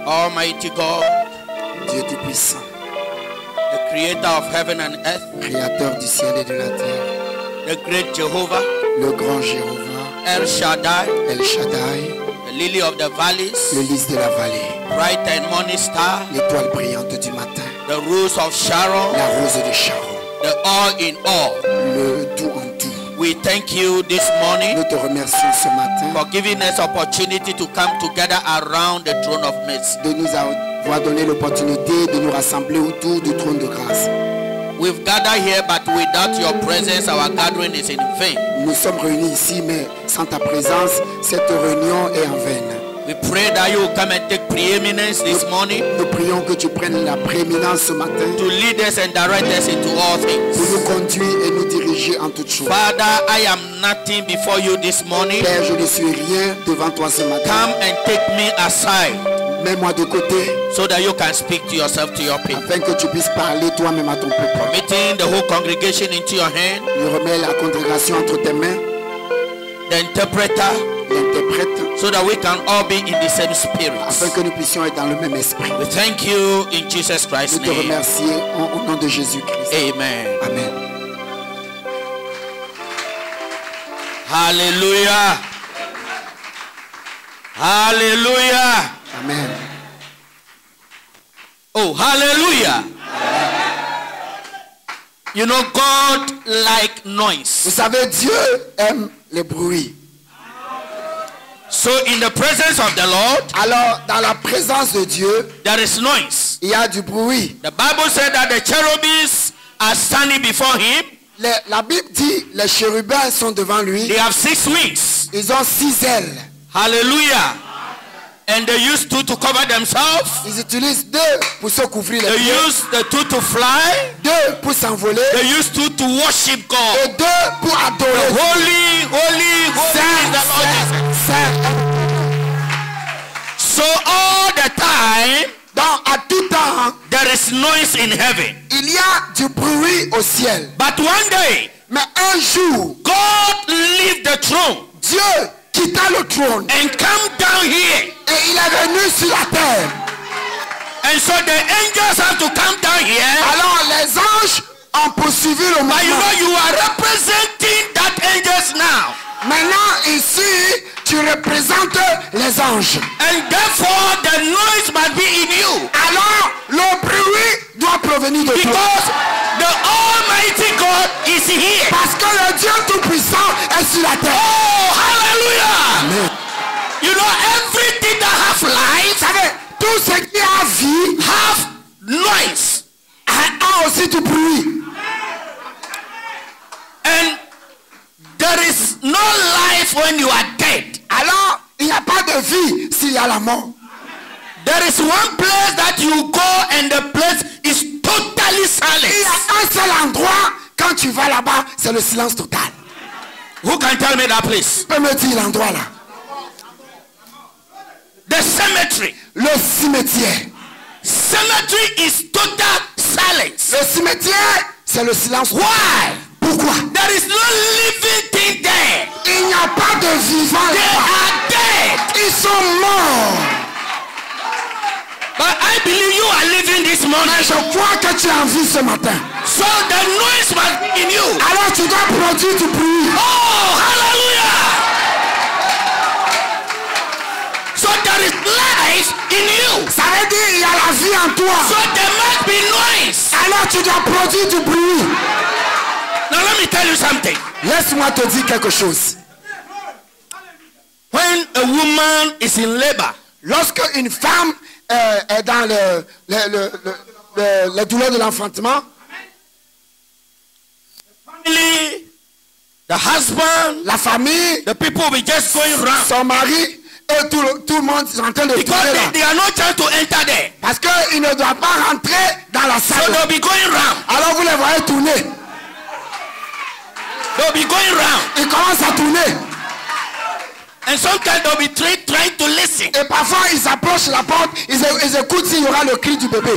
Almighty God, Dieu Tout-Puissant, the creator of heaven and earth, Créateur du ciel et de la terre, the great Jehovah, le grand Jéhovah, El Shaddai, El Shaddai, the lily of the valleys, le lys de la vallée, bright and morning star, l'étoile brillante du matin, the rose of Sharon, la rose de Sharon, the all in all. le tout en tout. We thank you this morning Nous te remercions ce matin for giving us opportunity to come together around the throne of mercy. de nous avoir donné l'opportunité de nous rassembler autour du trône de grâce. We've gathered here, but without your presence, our gathering is in vain. Nous sommes réunis ici, mais sans ta présence, cette réunion est en vain. We pray that you will come and take preeminence this morning Nous prions que tu prennes la prééminence ce matin to lead us and direct us into all pour things. nous conduire et nous diriger en toutes choses. Father, I am nothing before you this morning. Père, je ne suis rien devant toi ce matin. Come and take me aside Mets-moi de côté so that you can speak to yourself, to your people. afin que tu puisses parler toi-même à ton peuple. Committing the whole congregation into your hand, Je remets la congrégation entre tes mains, the interpreter, l'interprète, so that we can all be in the same spirit. afin que nous puissions être dans le même esprit. We thank you in Jesus Christ's Nous te name. remercions au nom de Jésus-Christ. Amen. Amen. Hallelujah. Hallelujah. Amen. Oh, hallelujah. You know, God like Vous noise. savez, Dieu aime les bruits. So in the presence of the Lord, Alors, dans la présence de Dieu, there is noise. il y a du bruit. The Bible said that the cherubims are standing before him. La Bible dit, les chérubins sont devant lui. They have 6 wings. Ils ont 6 ailes. Hallelujah. And they use 2 to cover themselves. Ils utilisent 2 pour se couvrir les They pieds, use the 2 to fly. 2 pour s'envoler They use 2 to worship God. et 2 pour adorer. Holy, holy, holy is the Lord Jesus. Saint. So all the time, Donc, à tout temps, there is noise in heaven. il y a du bruit au ciel. But one day, Mais un jour, God left the throne Dieu quitta le trône and come down here. et il est venu sur la terre. And so the angels have to come down here. Alors, les anges ont poursuivi le But you mouvement. know you are representing that angels now. Maintenant, ici, tu représentes les anges. And therefore the noise must be in you. Alors, le bruit doit provenir de toi. Because the Almighty God is here. Parce que le Dieu Tout-Puissant est sur la terre. Oh, hallelujah. Amen. You know everything that have life Vous savez, tout ce qui a vie have noise. a aussi du bruit. And there is no life when you are dead. Alors, il n'y a pas de vie s'il y a la mort. There is one place that you go and the place is totally Il y silent. a un seul endroit, quand tu vas là-bas, c'est le silence total. Who can tell me that place? Tu peux me dire l'endroit là? The cemetery. Le cimetière. Cemetery is total silence. Le cimetière, c'est le silence. Why? Pourquoi? There is no living thing there. Il n'y a pas de vivant They là-bas. are dead. Ils sont morts. But I believe you are living this morning. Mais je crois que tu es en vie ce matin. So the noise must be in you. Alors tu dois produire du bruit. Oh, hallelujah. So there is life in you. Ça veut dire il y a la vie en toi. So there must be noise. Alors tu dois produire du bruit. Now let me tell you something. Laisse-moi te dire quelque chose. When a woman is in labor, Lorsque une femme est dans les douleurs de l'enfantement, family, the husband, la famille, the people will be just going round. son mari et tout le monde est en train de Because tourner là. they are not trying to enter there. Parce qu'il ne doit pas rentrer dans la So salle. they'll be going round. Alors vous les voyez tourner. They'll be going round. Ils commencent à tourner. And sometimes they'll be trying to listen. Et parfois ils approchent la porte, ils écoutent s'il y aura le cri du bébé.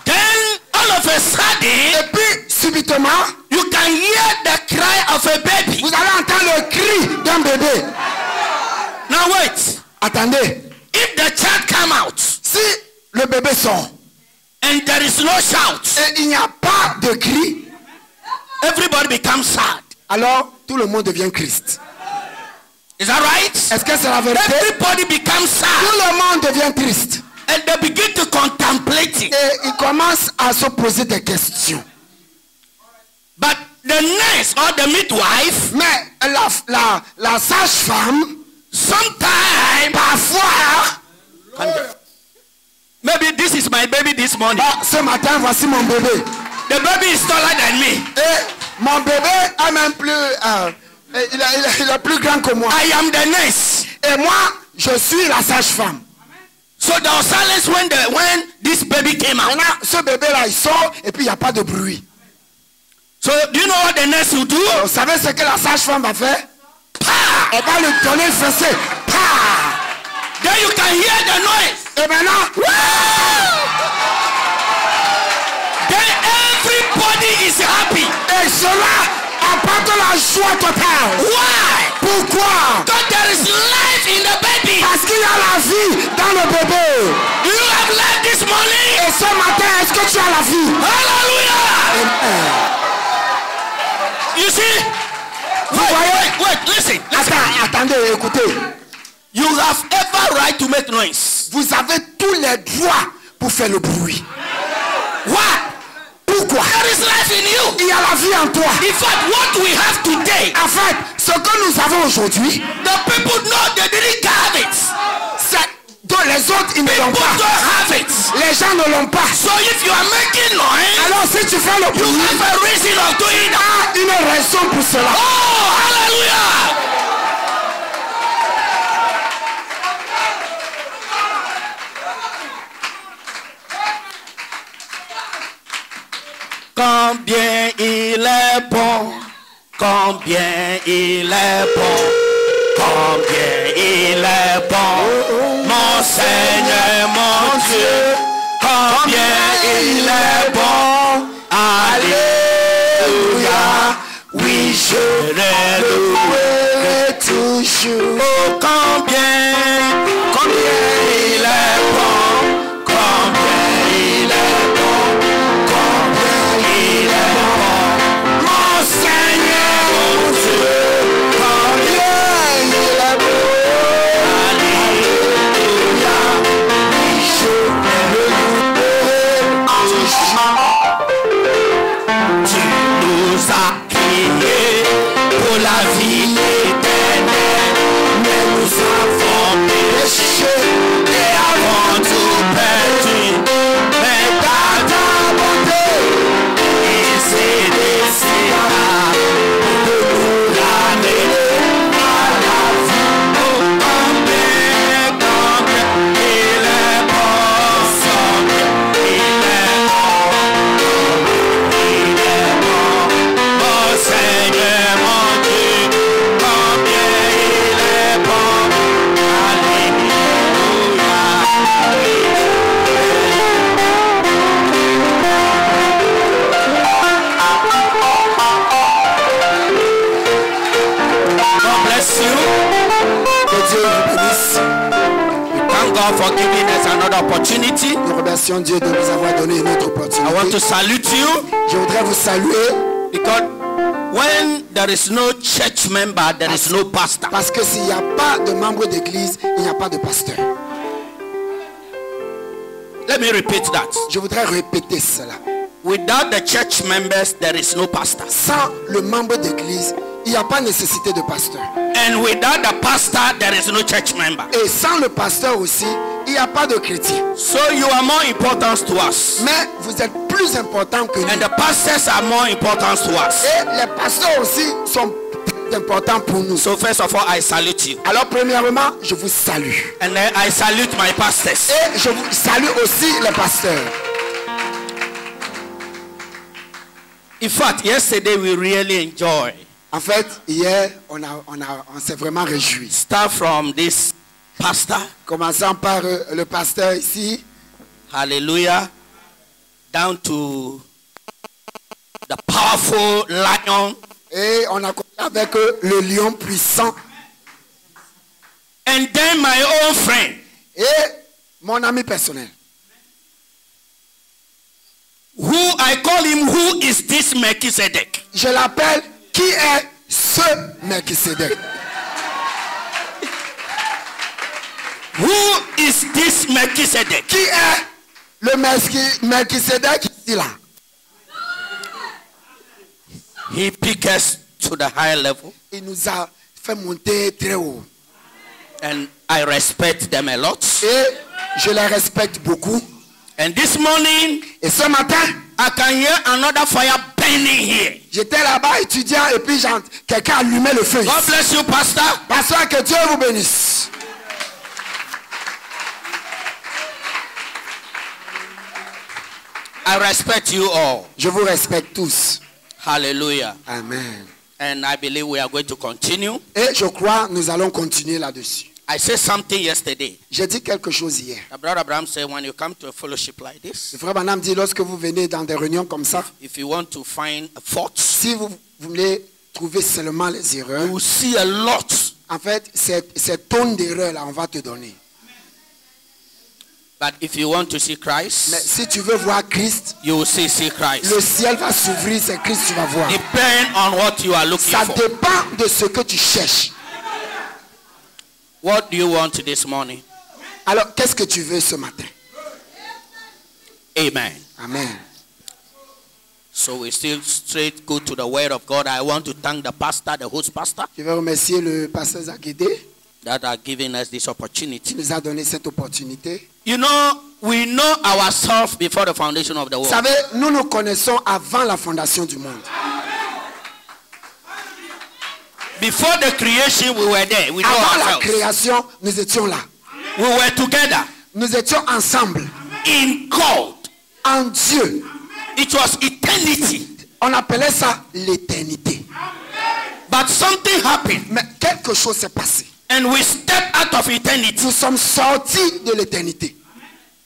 Then all of a sudden, Et puis subitement, you can hear the cry of a baby. vous allez entendre le cri d'un bébé. Now wait. Attendez. If the the child come out Si le bébé sort and there is no shout, et il n'y a pas de cri, everybody becomes sad. alors tout le monde devient Christ. Is that right? Est-ce que c'est la vérité? Everybody becomes sad Tout le monde devient triste. and they begin to contemplate it. Et il commence à se poser des questions. But the nurse or the midwife, Mais la sage-femme, sometimes, parfois, maybe this is my baby this morning. ce matin, voici mon bébé. The baby is taller than me. Et mon bébé est même plus, il est plus grand que moi. I am the nurse. Et moi, je suis la sage-femme. So there was silence when this baby came out. Maintenant, ce bébé-là, il sort et puis il n'y a pas de bruit. So do you know what the nurse will do? Vous savez ce que la sage-femme va faire? Elle va lui donner le fessé. Then you can hear the noise. Et maintenant, Then everybody is happy. et cela apporte la joie totale. Why? Pourquoi? Because there is life in the baby. Parce qu'il y a la vie dans le bébé. Do you have life this morning? Et ce matin, est-ce que tu as la vie? Hallelujah! You see? Wait, listen. Attendez, écoutez. You have ever right to make noise. Vous avez tous les droits pour faire le bruit. Why? Pourquoi? There is life in you. Il y a la vie en toi. In fact, what we have today, En fait, ce que nous avons aujourd'hui, the people know they didn't have it. c'est que les autres, ils ne l'ont People pas. don't have it. Les gens ne l'ont pas. So if you are making noise, Alors si tu fais le you bruit, have a reason of doing that. tu as une raison pour cela. Oh, hallelujah! Combien il est bon, combien il est bon, combien il est bon, mon Seigneur, mon Dieu, combien il est bon, alléluia, oui je l'ai loué toujours. Oh, combien il est bon, combien il est bon, combien il est bon, mon Seigneur, mon Dieu, combien il est bon, alléluia, oui je l'ai loué toujours. Tu nous as créés pour la vie éternelle, mais nous avons péché et avons tout perdu. Mais dans ta bonté, il s'est décidé de nous ramener à la vie. Oh, combien il est bon, combien il est bon, il est bon, mon Seigneur, mon Dieu, combien il est bon, alléluia. God bless you. Que Dieu vous bénisse. We thank God for giving us another opportunity. Nous remercions Dieu de nous avoir donné une autre I want opportunité. to salute you Je voudrais vous saluer because when there is no church member, there is no pastor. parce que s'il n'y a pas de membre d'église, il n'y a pas de pasteur. Let me repeat that. Je voudrais répéter cela. Without the church members, there is no pastor. Sans le membre d'église, il n'y a pas nécessité de pasteur. And without the pastor, there is no church member. Et sans le pasteur aussi, il n'y a pas de chrétien. So you are more important to us. Mais vous êtes plus important que nous. And the pastors are more important to us. Et les pasteurs aussi sont plus importants pour nous. So first of all, I salute you. Alors premièrement, je vous salue. And then I salute my pastors. Et je vous salue aussi les pasteurs. In fact, yesterday we really enjoyed. En fait, hier, on s'est vraiment réjoui. Start from this pastor. Commençons par le pasteur ici. Hallelujah. Down to the powerful lion. Et on a commencé avec le lion puissant. And then my own friend. Et Mon ami personnel. Who I call him, who is this Melchizedek? Je l'appelle, qui est ce Melchizedek? Who is this Melchizedek? Qui est le Melchizedek ici là? He picked us to the higher level. Il nous a fait monter très haut. And I respect them a lot. Et je les respecte beaucoup. And this morning, Et ce matin, I can hear another fire burning here. j'étais là-bas étudiant et puis quelqu'un allumait le feu. God bless you, Pastor. Pasteur, que Dieu vous bénisse. I respect you all. Je vous respecte tous. Hallelujah. Amen. And I believe we are going to continue. Et je crois nous allons continuer là-dessus. I said something yesterday. J'ai dit quelque chose hier. The brother Abraham said when you come to a fellowship like this, Le frère Branham dit lorsque vous venez dans des réunions comme ça, if you want to find faults, si vous voulez trouver seulement les you erreurs, will see a lot. en fait, cette tonne d'erreurs là, on va te donner. But if you want to see Mais Christ, si tu veux voir Christ, you will see Christ. le ciel va s'ouvrir, c'est Christ que tu vas voir. Depend on what you are looking Ça for. dépend de ce que tu cherches. What do you want this morning? Alors, qu'est-ce que tu veux ce matin? Amen. Amen. So we still straight go to the word of God. I want to thank the pastor, the host pastor, Je vais remercier le pasteur Zaguédé that are giving us this qui opportunity. nous a donné cette opportunité. You know, we know ourselves before the foundation of the Vous world. savez, nous nous connaissons avant la fondation du monde. Before the creation, we were there. We know Avant la ourselves. création, nous étions là. We were together Nous étions ensemble in God. en Dieu. It was eternity. On appelait ça l'éternité. But something happened, Mais quelque chose s'est passé. and we stepped out of eternity, Nous sommes sortis de l'éternité.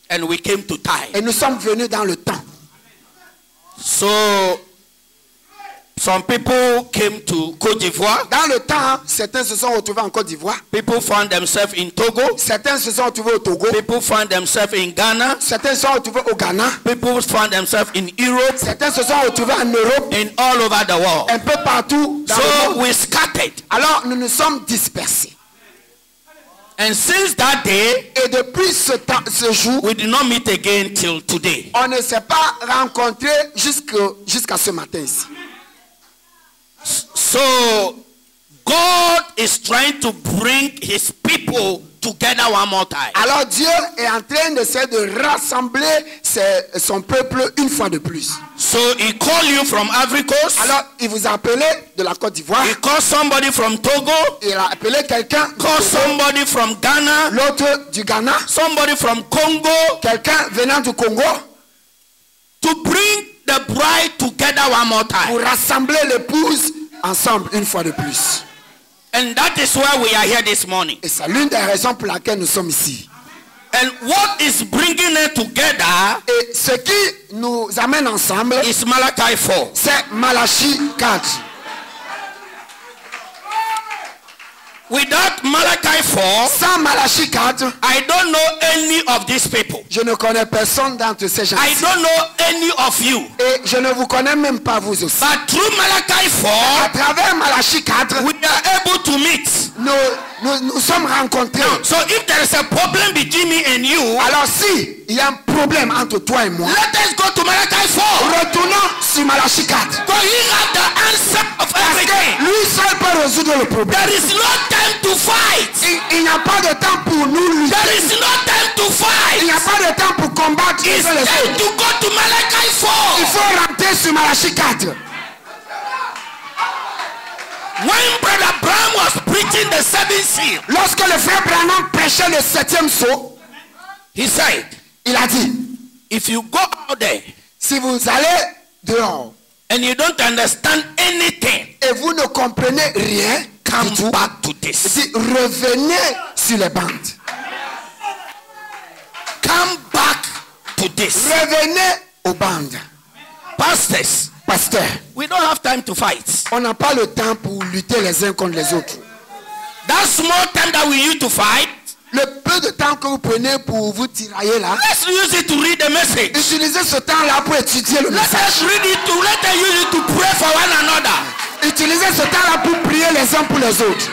and we came to time. Et nous sommes venus dans le temps. So, some people came to Côte d'Ivoire. Dans le temps, certains se sont retrouvés en Côte d'Ivoire. People found themselves in Togo. Certains se sont retrouvés au Togo. People found themselves in Ghana. Certains se sont retrouvés au Ghana. People found themselves in Europe Certains se sont retrouvés en Europe. and all over the world. Un peu partout dans le So monde. we scattered. Alors, nous nous sommes dispersés. And since that day, Et depuis ce jour, we did not meet again till today. on ne s'est pas rencontrés jusqu'à ce matin ici. So God is trying to bring his people together one more time. Alors Dieu est en train d'essayer de rassembler son peuple une fois de plus. So he called you from Ivory Coast. Alors il vous a appelé de la Côte d'Ivoire. He called somebody from Togo. Il a appelé quelqu'un, Called somebody from Ghana. l'autre du Ghana, Somebody from Congo. quelqu'un venant du Congo, To bring the bride together one more pour time. rassembler l'épouse ensemble une fois de plus. And that is why we are here this morning. Et c'est l'une des raisons pour laquelle nous sommes ici. And what is bringing us together Et ce qui nous amène ensemble, is Malachi 4. c'est Malachie 4. Without Malachi 4, Sans Malachie 4, I don't know any of these people. je ne connais personne d'entre ces gens. I don't know any of you. Et je ne vous connais même pas vous aussi. But through Malachi À 4, travers Malachie 4, we are able to meet. nous sommes rencontrés. So if there is a problem between me and you, Alors si il y a un problème entre toi et moi, let us go to Malachi 4. retournons sur Malachie 4. Because he has the answer of everything. Lui seul peut résoudre le problème. There is no time to fight. Il n'y a pas de temps pour nous lutter. There is no time to Il n'y a fight. pas de temps pour combattre les It's uns les time autres. to go to Malachi Il 4. faut rentrer sur Malachie 4. When Brother Brown was preaching the seventh seal, Lorsque le frère Branham prêchait le 7e sceau, he said, il a dit, if you go out there si vous allez dehors and you don't understand anything, et vous ne comprenez rien, come du tout, back to il this. dit, revenez sur les bandes. Come back to this. Revenez aux bandes. Pastors, Pasteur, we don't have time to fight. on n'a pas le temps pour lutter les uns contre les autres. That small time that we used to fight, Le peu de temps que vous prenez pour vous tirailler là, let's use it to read the message. utilisez ce temps-là pour étudier le Let us message. read it to let us use it to pray for one another. Utilisez ce temps-là pour prier les uns pour les autres.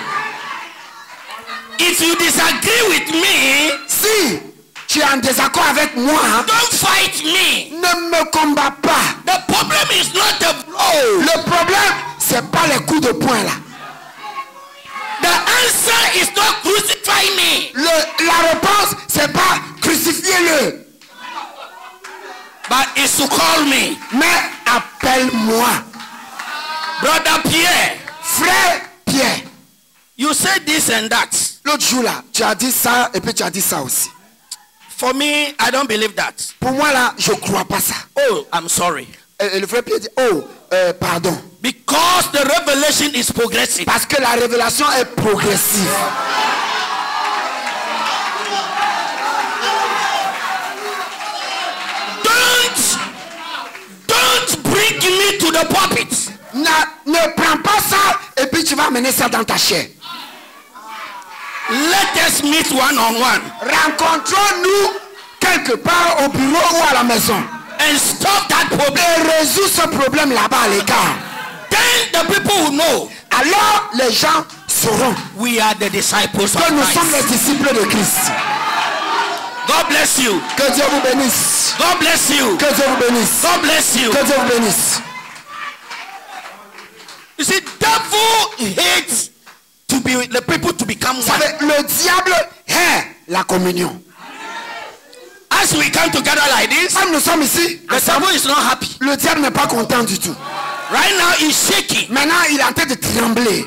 If you disagree with me, Si tu es en désaccord avec moi, don't fight me. ne me combats pas. The problem is not the blow. Le problème, c'est pas les coups de poing là. The answer is not crucify me. La réponse, c'est pas crucifiez-le, But it's to call me. mais appelle-moi. Brother Pierre, Frère Pierre, you said this and that. l'autre jour là, tu as dit ça et puis tu as dit ça aussi. For me, I don't believe that. Pour moi là, je crois pas ça. Oh, I'm sorry. Et le frère Pierre dit, pardon. Because the revelation is progressive. Parce que la révélation est progressive. Don't bring me to the pulpit. Ne prends pas ça et puis tu vas amener ça dans ta chair. Let us meet one on one. Rencontrons-nous quelque part au bureau ou à la maison. And stop that problem. Et résous ce problème là-bas à l'écart. Then the people will know Alors les gens sauront we are the disciples of que nous sommes les Christ. disciples de Christ. God bless you. Que Dieu vous bénisse. God bless you. Que Dieu vous bénisse. God bless you. Que Dieu vous bénisse. You see, devil hates to be the people to become Vous one. savez, le diable hait la communion. As we come together like this, Comme nous sommes ici, the devil is not happy. le diable n'est pas content du tout. Right now, he's shaking. Maintenant, il est en train de trembler.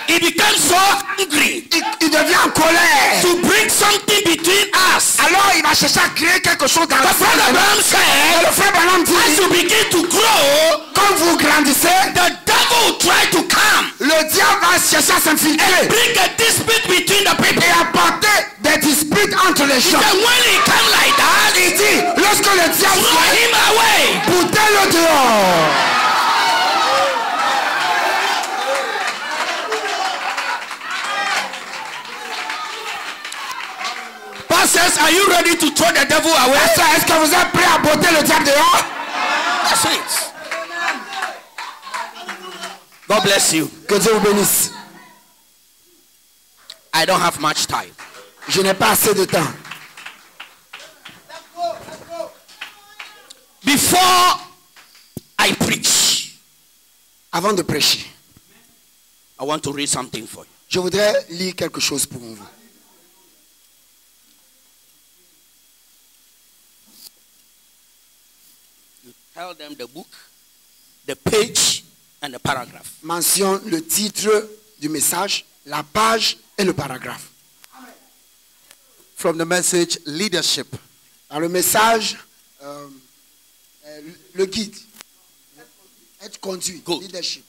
He becomes so angry Il devient en colère. to bring something between us. Alors, il va chercher à créer quelque chose dans la But Brother Branham Et said, le frère Branham as dit, you begin to grow, quand vous grandissez, the devil will try to come le diable va chercher à s'infiltrer bring a dispute between the people. et apporter des disputes entre les gens. And when he come like that, Il dit, lorsque le diable throw vient, him away. boutez-le dehors. Pastors, are you ready to throw the devil away? Est-ce que vous êtes prêts à botter le diable dehors? That's it. God bless you. Que Dieu vous bénisse. I don't have much time. Je n'ai pas assez de temps. Before I preach, Avant de prêcher, I want to read something for you. je voudrais lire quelque chose pour vous. Tell them the book, the page, and the paragraph. Mentionne le titre du message, la page et le paragraphe. From the message Leadership. Dans le message, le guide. Être conduit. Good.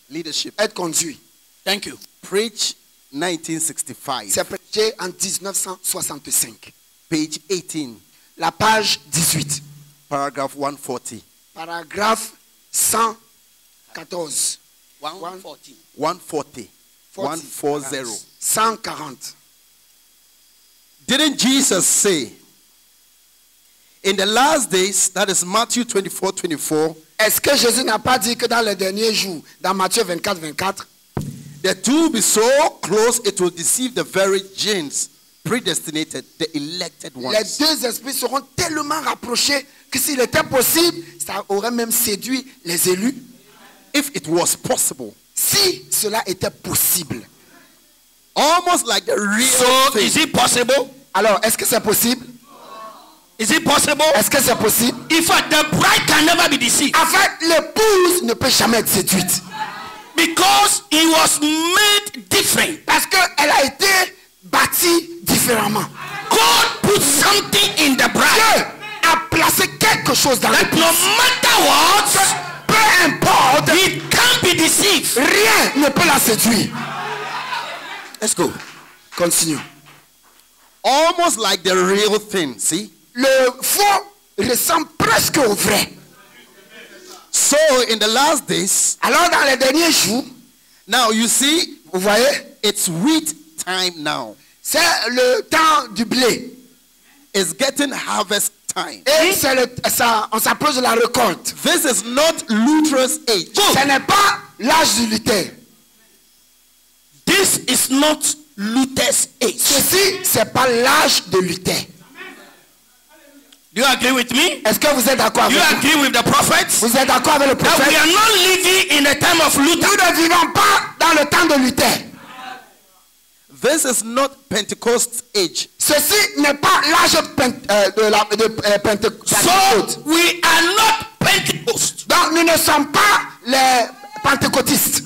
Leadership. Être conduit. Thank you. Preach 1965. C'est prêché en 1965. Page 18. La page 18. Paragraph 140. Paragraphe 114. 140. 140. 140. 140. Didn't Jesus say, in the last days, that is Matthew 24:24, Est-ce que Jésus n'a pas dit que dans les derniers jours, dans Matthieu 24, 24, the two will be so close it will deceive the very genes predestinated, the elected les ones. deux esprits seront tellement rapprochés que s'il était possible, ça aurait même séduit les élus. If it was possible, Si cela était possible. almost like the real So, thing. is it possible? Alors, est-ce que c'est possible? Is it possible? Est-ce que c'est possible? In fact, the bride can never be deceived En fait, l'épouse ne peut jamais être séduite. because he was made different. Parce qu'elle a été bâtie différemment. God put something in the bride Dieu a placé quelque chose dans that l'épouse. no matter what, Peu importe, he can't be deceived. rien ne peut la séduire. Let's go. Continue. Almost like the real thing. See? Le faux ressemble presque au vrai. So in the last days, Alors dans les derniers jours, now you see, vous voyez, it's wheat time now. c'est le temps du blé. It's getting harvest time. Et on s'approche de la récolte. This is not Luther's age. Ce n'est pas l'âge du Luther. This is not Luther's age. Ceci, c'est pas l'âge de Luther. Do you agree with me? Est-ce que vous êtes d'accord Do avec you moi? agree with the prophets? Vous êtes d'accord avec le That we prophète? are not living in the time of Luther. Nous ne vivons pas dans le temps de Luther. This is not Pentecost age. Ceci n'est pas l'âge de Pentecôte. So we are not Pentecost. Donc nous ne sommes pas les pentecôtistes.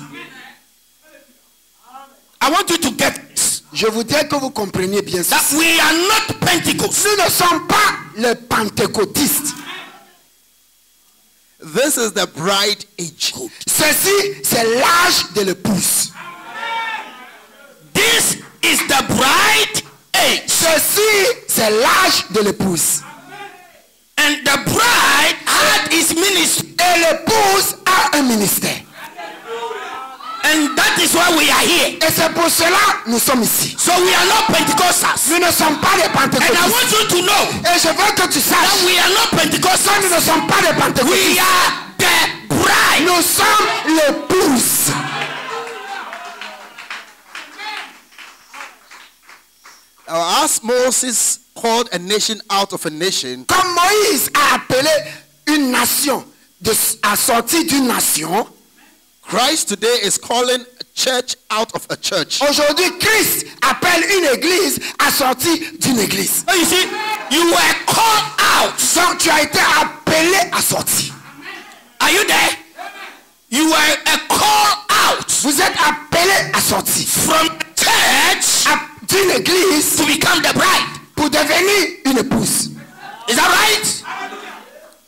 I want you to get this. Je voudrais que vous compreniez bien ça. That we are not Pentecost. Nous ne sommes pas les pentecôtistes. This is the bride age. Ceci, c'est l'âge de l'épouse. This is the bride age. Ceci, c'est l'âge de l'épouse. And the bride had his ministry. Et l'épouse a un ministère. And that is why we are here. Et c'est pour cela que nous sommes ici. So we are not Pentecostals. Nous ne sommes pas des And I pentecôtistes. want you to know Et je veux que tu that saches we are not que nous Pentecostals. ne sommes pas des We pentecôtistes. are the bride. Nous sommes l'épouse. As Moses called a nation out of a nation, Comme Moïse a appelé une nation à sortir d'une nation, Christ today is calling a church out of a church. aujourd'hui Christ appelle une église à sortir d'une église. So you see, you were called out. Donc tu as été appelé à sortir. Are you there? You were a call out Vous êtes appelé à sortir from church d'une église to become the bride. pour devenir une épouse. Is that right?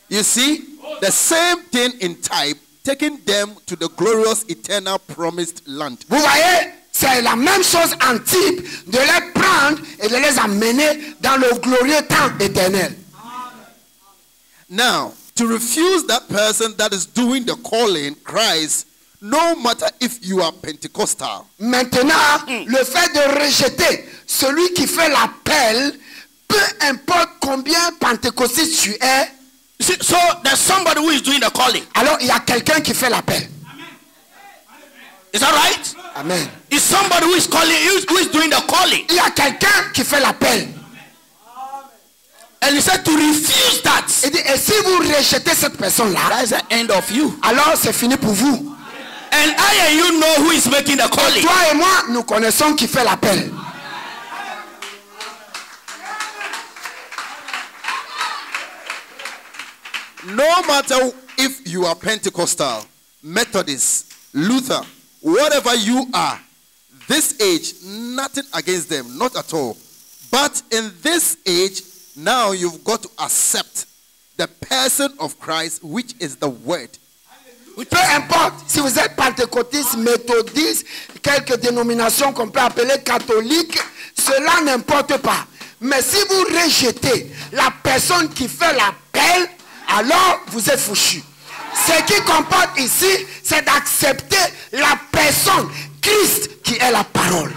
You see, the same thing in type, taking them to the glorious eternal promised land. Vous voyez, c'est la même chose en type de les prendre et de les amener dans le glorieux temps éternel. Now, to refuse that person that is doing the calling, Christ, no matter if you are Pentecostal, Maintenant, le fait de rejeter celui qui fait l'appel, peu importe combien pentecôtiste tu es, See, so there's somebody who is doing the calling. alors il y a quelqu'un qui fait l'appel. Is that right? Amen. Is somebody who is calling, who is doing the calling. Il y a quelqu'un qui fait l'appel. And he said to refuse that. Il dit, et si vous rejetez cette personne-là, That's the end of you. alors c'est fini pour vous. And I and you know who is making the Et calling. toi et moi, nous connaissons qui fait l'appel. no matter if you are Pentecostal, Methodist, Luther, whatever you are, this age, nothing against them, not at all. But in this age, now you've got to accept the person of Christ, which is the word. Peu importe si vous êtes pentecôtiste, méthodiste, quelques dénominations qu'on peut appeler catholiques, cela n'importe pas. Mais si vous rejetez la personne qui fait l'appel, alors vous êtes fouchu. Ce qui comporte ici, c'est d'accepter la personne, Christ, qui est la parole.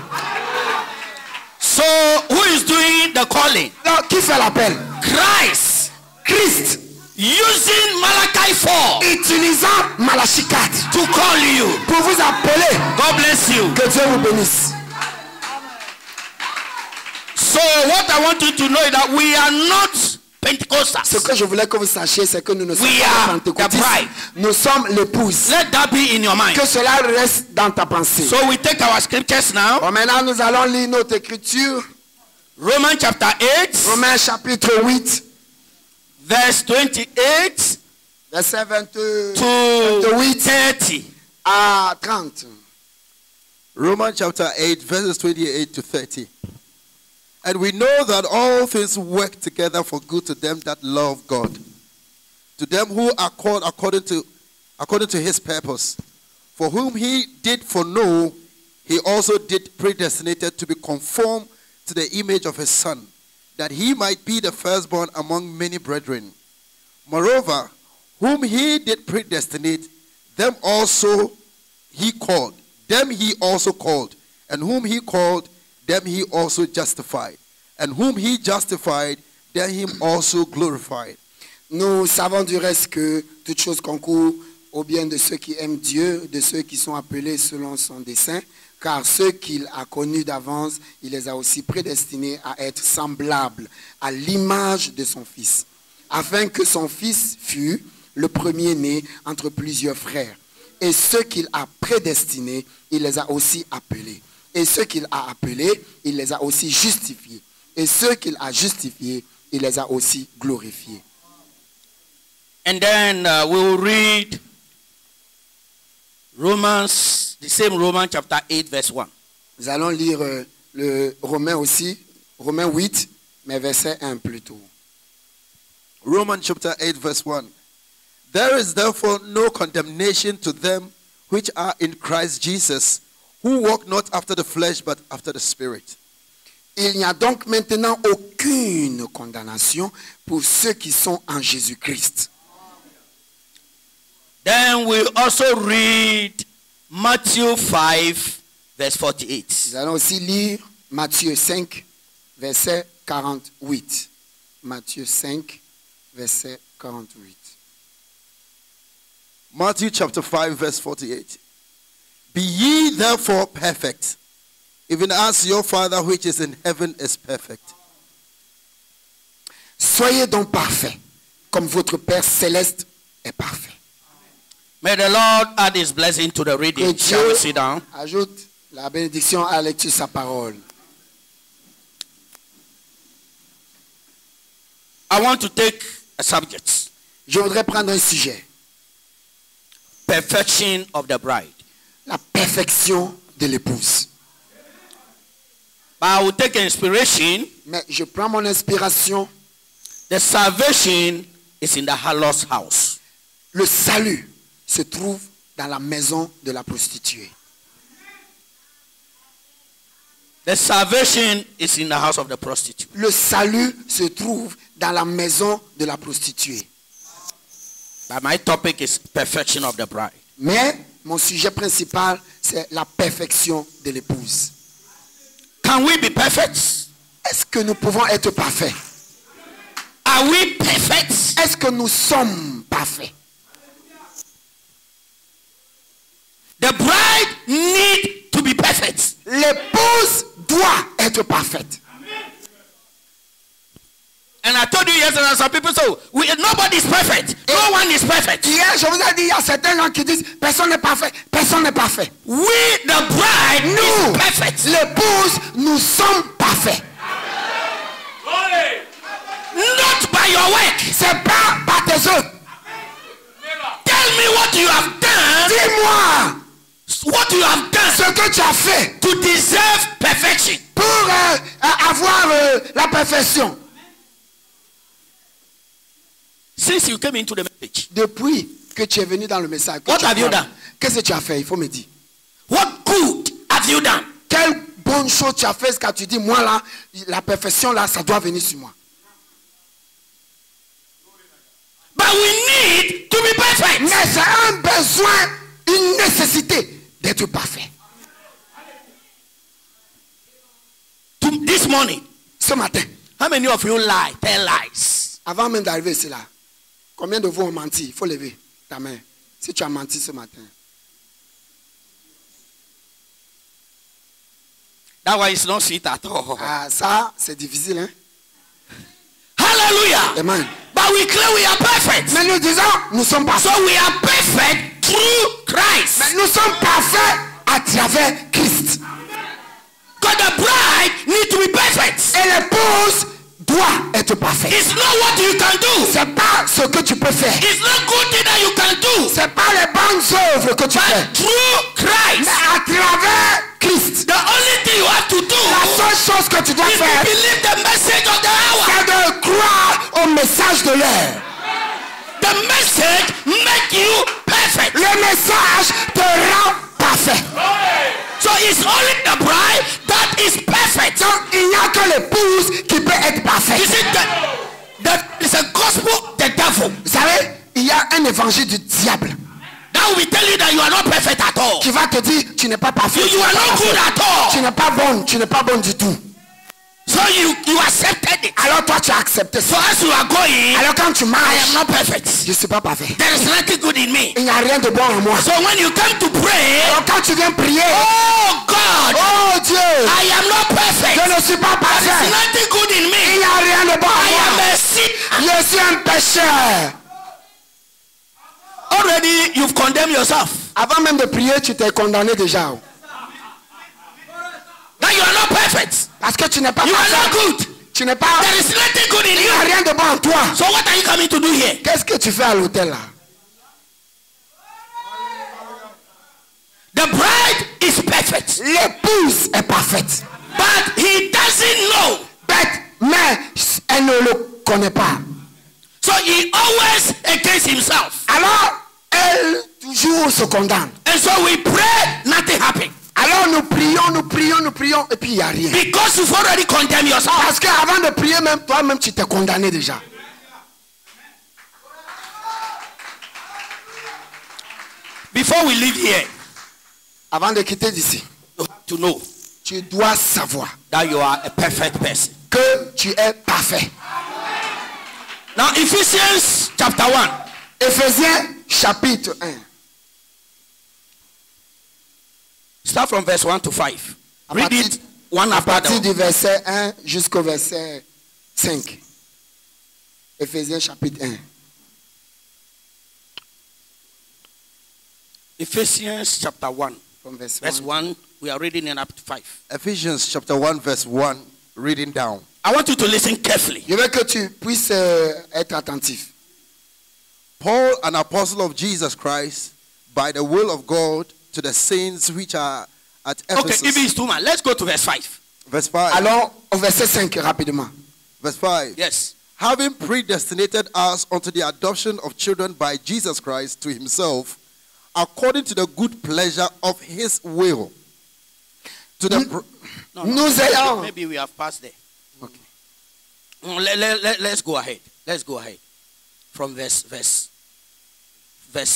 So who is doing the calling? Alors, qui fait l'appel? Christ. Christ, Using Malachi 4 utilisant Malachie 4 to call you. pour vous appeler. God bless you. Que Dieu vous bénisse. So what I want you to know is that we are not Ce Pentecostals. que je voulais que vous sachiez, c'est que nous ne sommes We pas are les pentecôtistes. the bride. Nous sommes l'épouse. Let that be in your mind. Que cela reste dans ta pensée. So we take our scriptures now. Bon, maintenant, nous allons lire notre écriture. Romans chapter 8, Romains chapitre 8, verse 28 verset to 28 30. à 30. Romans chapter 8, verses 28 to 30. And we know that all things work together for good to them that love God, to them who are called according to his purpose. For whom he did foreknow, he also did predestinated to be conformed to the image of his Son, that he might be the firstborn among many brethren. Moreover, whom he did predestinate, them also he called. Them he also called. And whom he called, them he also justified. And whom he justified, them him also glorified. Nous savons du reste que toute chose concourt au bien de ceux qui aiment Dieu, de ceux qui sont appelés selon son dessein, car ceux qu'il a connus d'avance, il les a aussi prédestinés à être semblables à l'image de son Fils, afin que son Fils fût le premier-né entre plusieurs frères. Et ceux qu'il a prédestinés, il les a aussi appelés. Et ceux qu'il a appelés, il les a aussi justifiés. Et ceux qu'il a justifiés, il les a aussi glorifiés. And then we will read Romans, the same Romans chapter 8 verse 1. Nous allons lire le Romains aussi, Romains 8, mais verset 1 plutôt. Romans chapter 8 verse 1. There is therefore no condemnation to them which are in Christ Jesus, who walk not after the flesh but after the Spirit. Il n'y a donc maintenant aucune condamnation pour ceux qui sont en Jésus-Christ. Then we also read Matthew 5 verse 48. Nous allons aussi lire Matthieu 5, verset 48. Matthieu 5, verset 48. Matthew chapter 5 verse 48. Be ye therefore perfect, even as your Father which is in heaven is perfect. Soyez donc parfaits, comme votre Père céleste est parfait. May the Lord add his blessing to the Que reading. Shall we sit down? ajoute la bénédiction à la lecture de sa parole. I want to take a subject. Je voudrais prendre un sujet. Perfection of the bride. La perfection de l'épouse. But I will take inspiration. Mais je prends mon inspiration. The salvation is in the harlot's house. Le salut se trouve dans la maison de la prostituée. The salvation is in the house of the prostitute. Le salut se trouve dans la maison de la prostituée. But my topic is perfection of the bride. Mais mon sujet principal, c'est la perfection de l'épouse. Can we be perfect? Est-ce que nous pouvons être parfaits? Are we perfect? Est-ce que nous sommes parfaits? The bride need to be perfect. L'épouse doit être parfaite. And I told you yesterday, some people say, nobody is perfect. No one is perfect. Hier, je vous ai dit, il y a certains gens qui disent, personne n'est parfait, personne n'est parfait. We, the bride, Nous, is perfect. l'épouse, nous sommes parfaits. Not by your work. C'est pas par tes œuvres. Tell me what you have done. Dis-moi What you have done ce que tu as fait to deserve perfection. pour avoir la perfection. Since you came into the message, Depuis que tu es venu dans le message, What have you done? Qu'est-ce que tu as fait? Il faut me dire. what good have you done? Quelle bonne chose tu as fait, quand tu dis, moi là, la perfection là, ça doit venir sur moi. But we need to be perfect. Mais c'est un besoin, une nécessité d'être parfait. This morning, Ce matin, how many of you lie? Tell lies. avant même d'arriver ici là, combien de vous ont menti? Il faut lever ta main. Si tu as menti ce matin. That one is not sweet at all. Ah, ça, c'est difficile, hein? Hallelujah. Amen. But we claim we are perfect. Mais nous disons, nous sommes parfaits. So we are perfect through Christ. Mais nous sommes parfaits à travers Christ. Because the bride needs to be perfect. Et l'épouse doit être parfaite. It's not what you can do. C'est pas ce que tu peux faire. It's not good thing that you can do. C'est pas les bonnes œuvres que tu fais. But through Christ. Mais à travers Christ. The only thing you have to do La seule chose que tu dois is to faire, believe the message of the hour. c'est de croire au message de l'heure. The message make you perfect. Le message te rend parfait. So it's only the bride that is perfect. Donc il n'y a que l'épouse qui peut être parfaite. You see that is a gospel of the devil. Vous savez, il y a un évangile du diable. That that will tell you that you are not perfect at all. Qui va te dire, tu n'es pas parfait. You are not good at all. Tu n'es pas bonne, tu n'es pas bonne du tout. So you accepted it. Alors toi tu as accepté So ça. as you are going, Alors quand tu I am marches, not perfect. je ne suis pas parfait. There is nothing good in me. Il n'y a rien de bon en moi. So when you come to pray, Alors quand tu viens prier, oh God, oh Dieu, I am not perfect. je ne suis pas There is parfait. nothing good in Il me. n'y a rien de bon en I am moi. a sinner. Je suis un pécheur. Already you've condemned yourself. Avant même de prier, tu t'es condamné déjà. That you are not perfect. Parce que tu n'es pas You are not parfait. good. Tu n'es pas. There is nothing good in Il n'y a you. rien de bon en toi. So what are you coming to do here? Qu'est-ce que tu fais à l'hôtel là? The bride is perfect, L'épouse est parfaite. but he doesn't know. Mais elle ne le connaît pas. So he always against himself. Alors, elle toujours se condamne. And so we pray, nothing happens. Alors nous prions, et puis il n'y a rien. Because you've already condemned yourself. Parce qu'avant de prier, même toi-même, tu t'es condamné déjà. Before we leave here, Avant de quitter d'ici, you have to know tu dois savoir that you are a perfect person. que tu es parfait. Now Ephesians chapter 1. Éphésiens chapitre 1. Start from verse 1 to 5. À Read partir- it one À after partir the du verset 1 jusqu'au verset 5. Éphésiens chapitre 1. Ephesians chapter 1. From verse Verse 1. 1, we are reading it up to 5. Ephesians chapter 1 verse 1, reading down. I want you to listen carefully. Je veux que tu puisses être attentif. Paul, an apostle of Jesus Christ, by the will of God, to the saints which are at Okay, Ephesus. if it's too much, let's go to verse 5. Verse 5. Allons au verset 5 rapidement. Verse 5. Yes. Having predestinated us unto the adoption of children by Jesus Christ to himself, according to the good pleasure of his will. To the No, Nous ayons. maybe we have passed there. Okay. Let's go ahead. Let's go ahead. From verse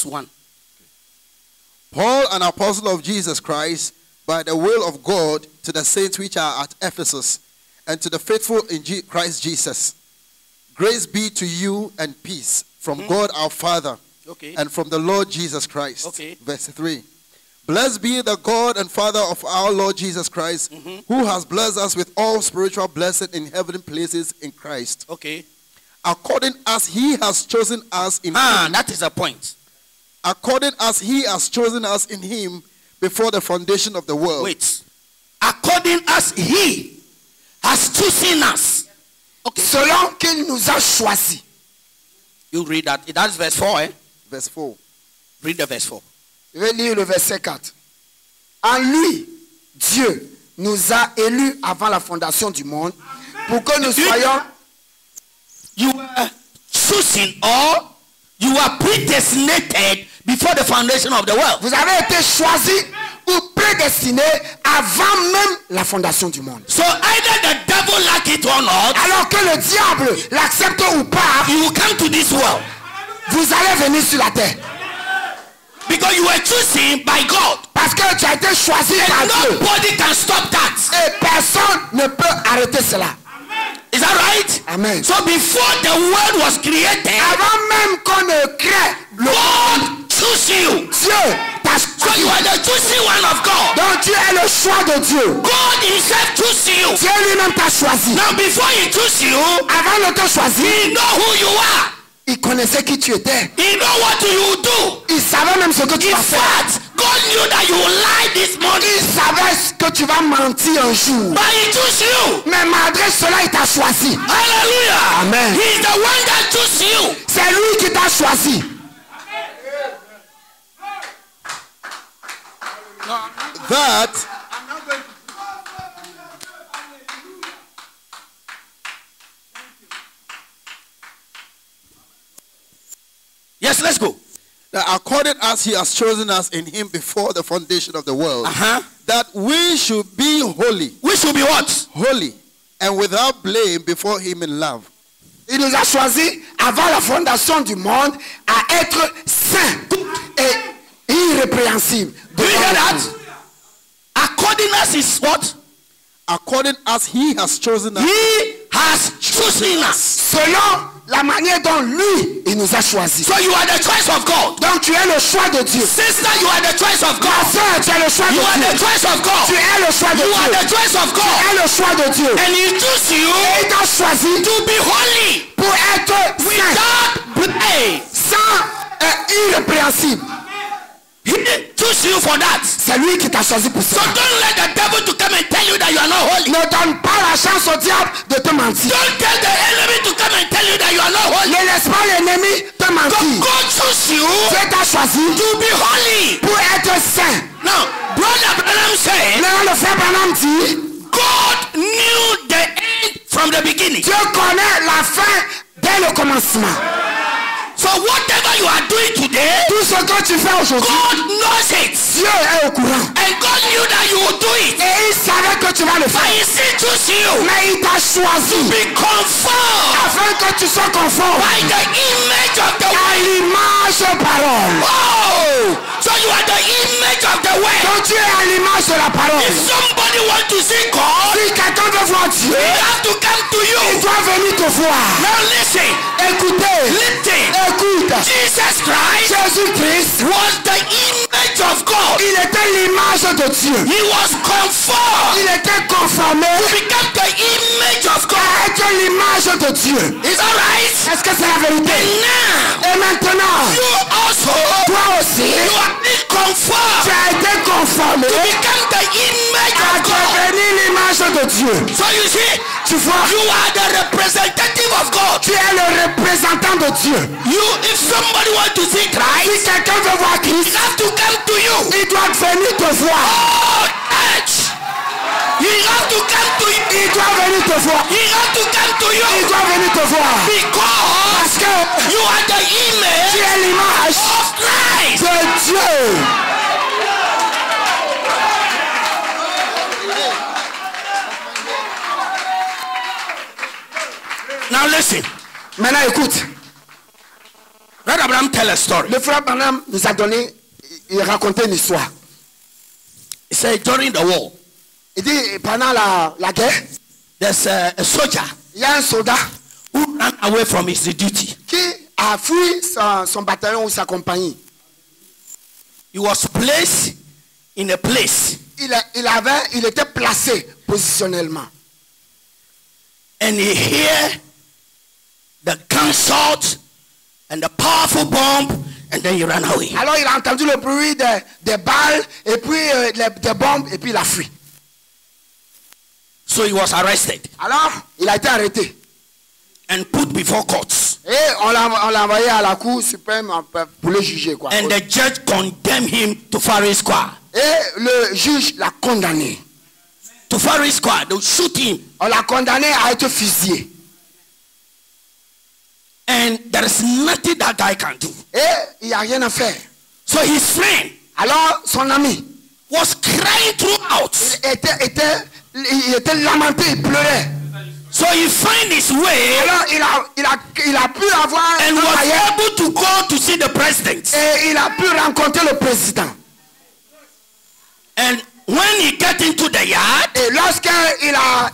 1. Paul, an apostle of Jesus Christ, by the will of God, to the saints which are at Ephesus, and to the faithful in Christ Jesus. Grace be to you and peace from God our Father Okay. and from the Lord Jesus Christ. Okay. Verse 3. Blessed be the God and Father of our Lord Jesus Christ, who has blessed us with all spiritual blessing in heavenly places in Christ, Okay. according as he has chosen us in him. That is the point. According as he has chosen us in him before the foundation of the world. Wait. According as he has chosen us. Okay. Selon qu'il nous a choisis. You read that. That's verse 4, eh? Verse 4. Read the verse 4. Je vais lire le verset 4. En lui, Dieu nous a élus avant la fondation du monde pour que nous soyons. You were chosen or you were predestinated before the foundation of the world. Vous avez été choisis ou prédestinés avant même la fondation du monde. So either the devil like it or not, Alors que le diable l'accepte ou pas, he will come to this world. vous allez venir sur la terre. Because you were chosen by God. Parce que tu as été choisi par Dieu. Nobody can stop that. Et personne ne peut arrêter cela. Is that right? Amen. So before the world was created, Avant même qu'on ne crée le God chose you. Dieu t'a So choisi. you are the chosen one of God. Donc tu es le choix de Dieu. God himself chose you. Dieu lui-même t'a choisi. Now before he chose you, Avant de te choisir, he know who you are. il connaissait qui tu étais. He know what you do. Il savait même ce que tu In vas faire. fact, God knew that you will lie this morning. Il savait que tu vas mentir un jour. But he chose you. Mais malgré cela, il t'a choisi. Hallelujah. Amen. He's the one that chose you. C'est lui qui t'a choisi. That Yes, let's go. that according as he has chosen us in him before the foundation of the world, that we should be holy, We should be what? holy, and without blame before him in love. Il nous a choisis avant la fondation du monde à être saints et irrépréhensible. Do you hear that? According as is what? According as he has chosen us. He has chosen us. Selon la manière dont lui, il nous a choisis. So you are the choice of God. Donc tu es le choix de Dieu. Sister, you are the choice of Ma God. soeur, tu es le choix You de are Dieu. the choice of God. Tu es le choix de You are Dieu. the choice of Tu God. es le choix de Dieu. And he chose you Et il t'a choisi to be holy, pour être saint, without blame. saint et irrépréhensible. He chose you for that. C'est lui qui t'a choisi pour So ça. don't let the devil to come and tell you that you are not holy. Ne donne pas la chance au diable de te mentir. Don't tell the enemy to come and tell you that you are not holy. Ne laisse pas l'ennemi te mentir. God chose you Dieu t'a choisi to be holy. pour être saint. Now, Brother Branham said, Là, le frère Branham dit, God knew the end from the beginning. Dieu connaît la fin dès le commencement. So whatever you are doing today, Tout ce que tu fais aujourd'hui, God knows it. Dieu est au courant. And God knew that you would do it. Et il savait que tu vas le But faire. he still chose you Mais il t'a choisi be conformed afin que tu sois conforme by the image of the à word. l'image parole. Oh, so you are the image of the word. Donc tu es à l'image de la parole. If somebody wants to see God, Si quelqu'un veut voir Dieu, he has to come to il you. doit venir te voir. Now listen, Écoutez, listen. écoute. Jesus Christ Jésus-Christ, was the image of God. il était l'image de Dieu. He was conformed Il était conformé to become the image of God. à être l'image de Dieu. Is that right? Est-ce que c'est la vérité? And now, Et maintenant, you also, toi aussi, you are being tu conformed as été conformé to become the image à of God. devenir l'image de Dieu. So you see, Tu vois, you are the representative of God. tu es le représentant de Dieu. You, if somebody wants to see Si Christ, quelqu'un veut voir he Christ, has to come to you. il doit venir te voir. Oh, church. He has to come to you. Il doit venir te voir. He has to come to Il you doit venir te voir. because Parce que you are the tu image es l'image of Christ. de Dieu. Now listen. Maintenant écoute, Brother Abraham tell a story. le frère Branham nous a donné, il racontait une histoire. He said during the war, Il dit, pendant la guerre, there's a soldier il y a un soldat who ran away from his duty. qui a fui son bataillon ou sa compagnie. He was placed in a place Il était placé positionnellement. and he hear the gunshot and the powerful bomb and then he ran away. Alors il a entendu le bruit des balles et puis des bombes et puis il a fui. So he was arrested Alors il a été arrêté. and put before courts. Et on l'a envoyé à la cour suprême pour le juger. Quoi. And the judge condemned him to firing squad. Et le juge l'a condamné. To firing squad, they'll shoot him. On l'a condamné à être fusillé. And there is nothing that guy can do. Et il n'y a rien à faire. So his friend Alors son ami was crying throughout. il était lamenté, il pleurait. So he find his way Alors il a pu avoir and un was moyen able to go to see the president. et il a pu rencontrer le président. And when he got into the yard, Et lorsqu'il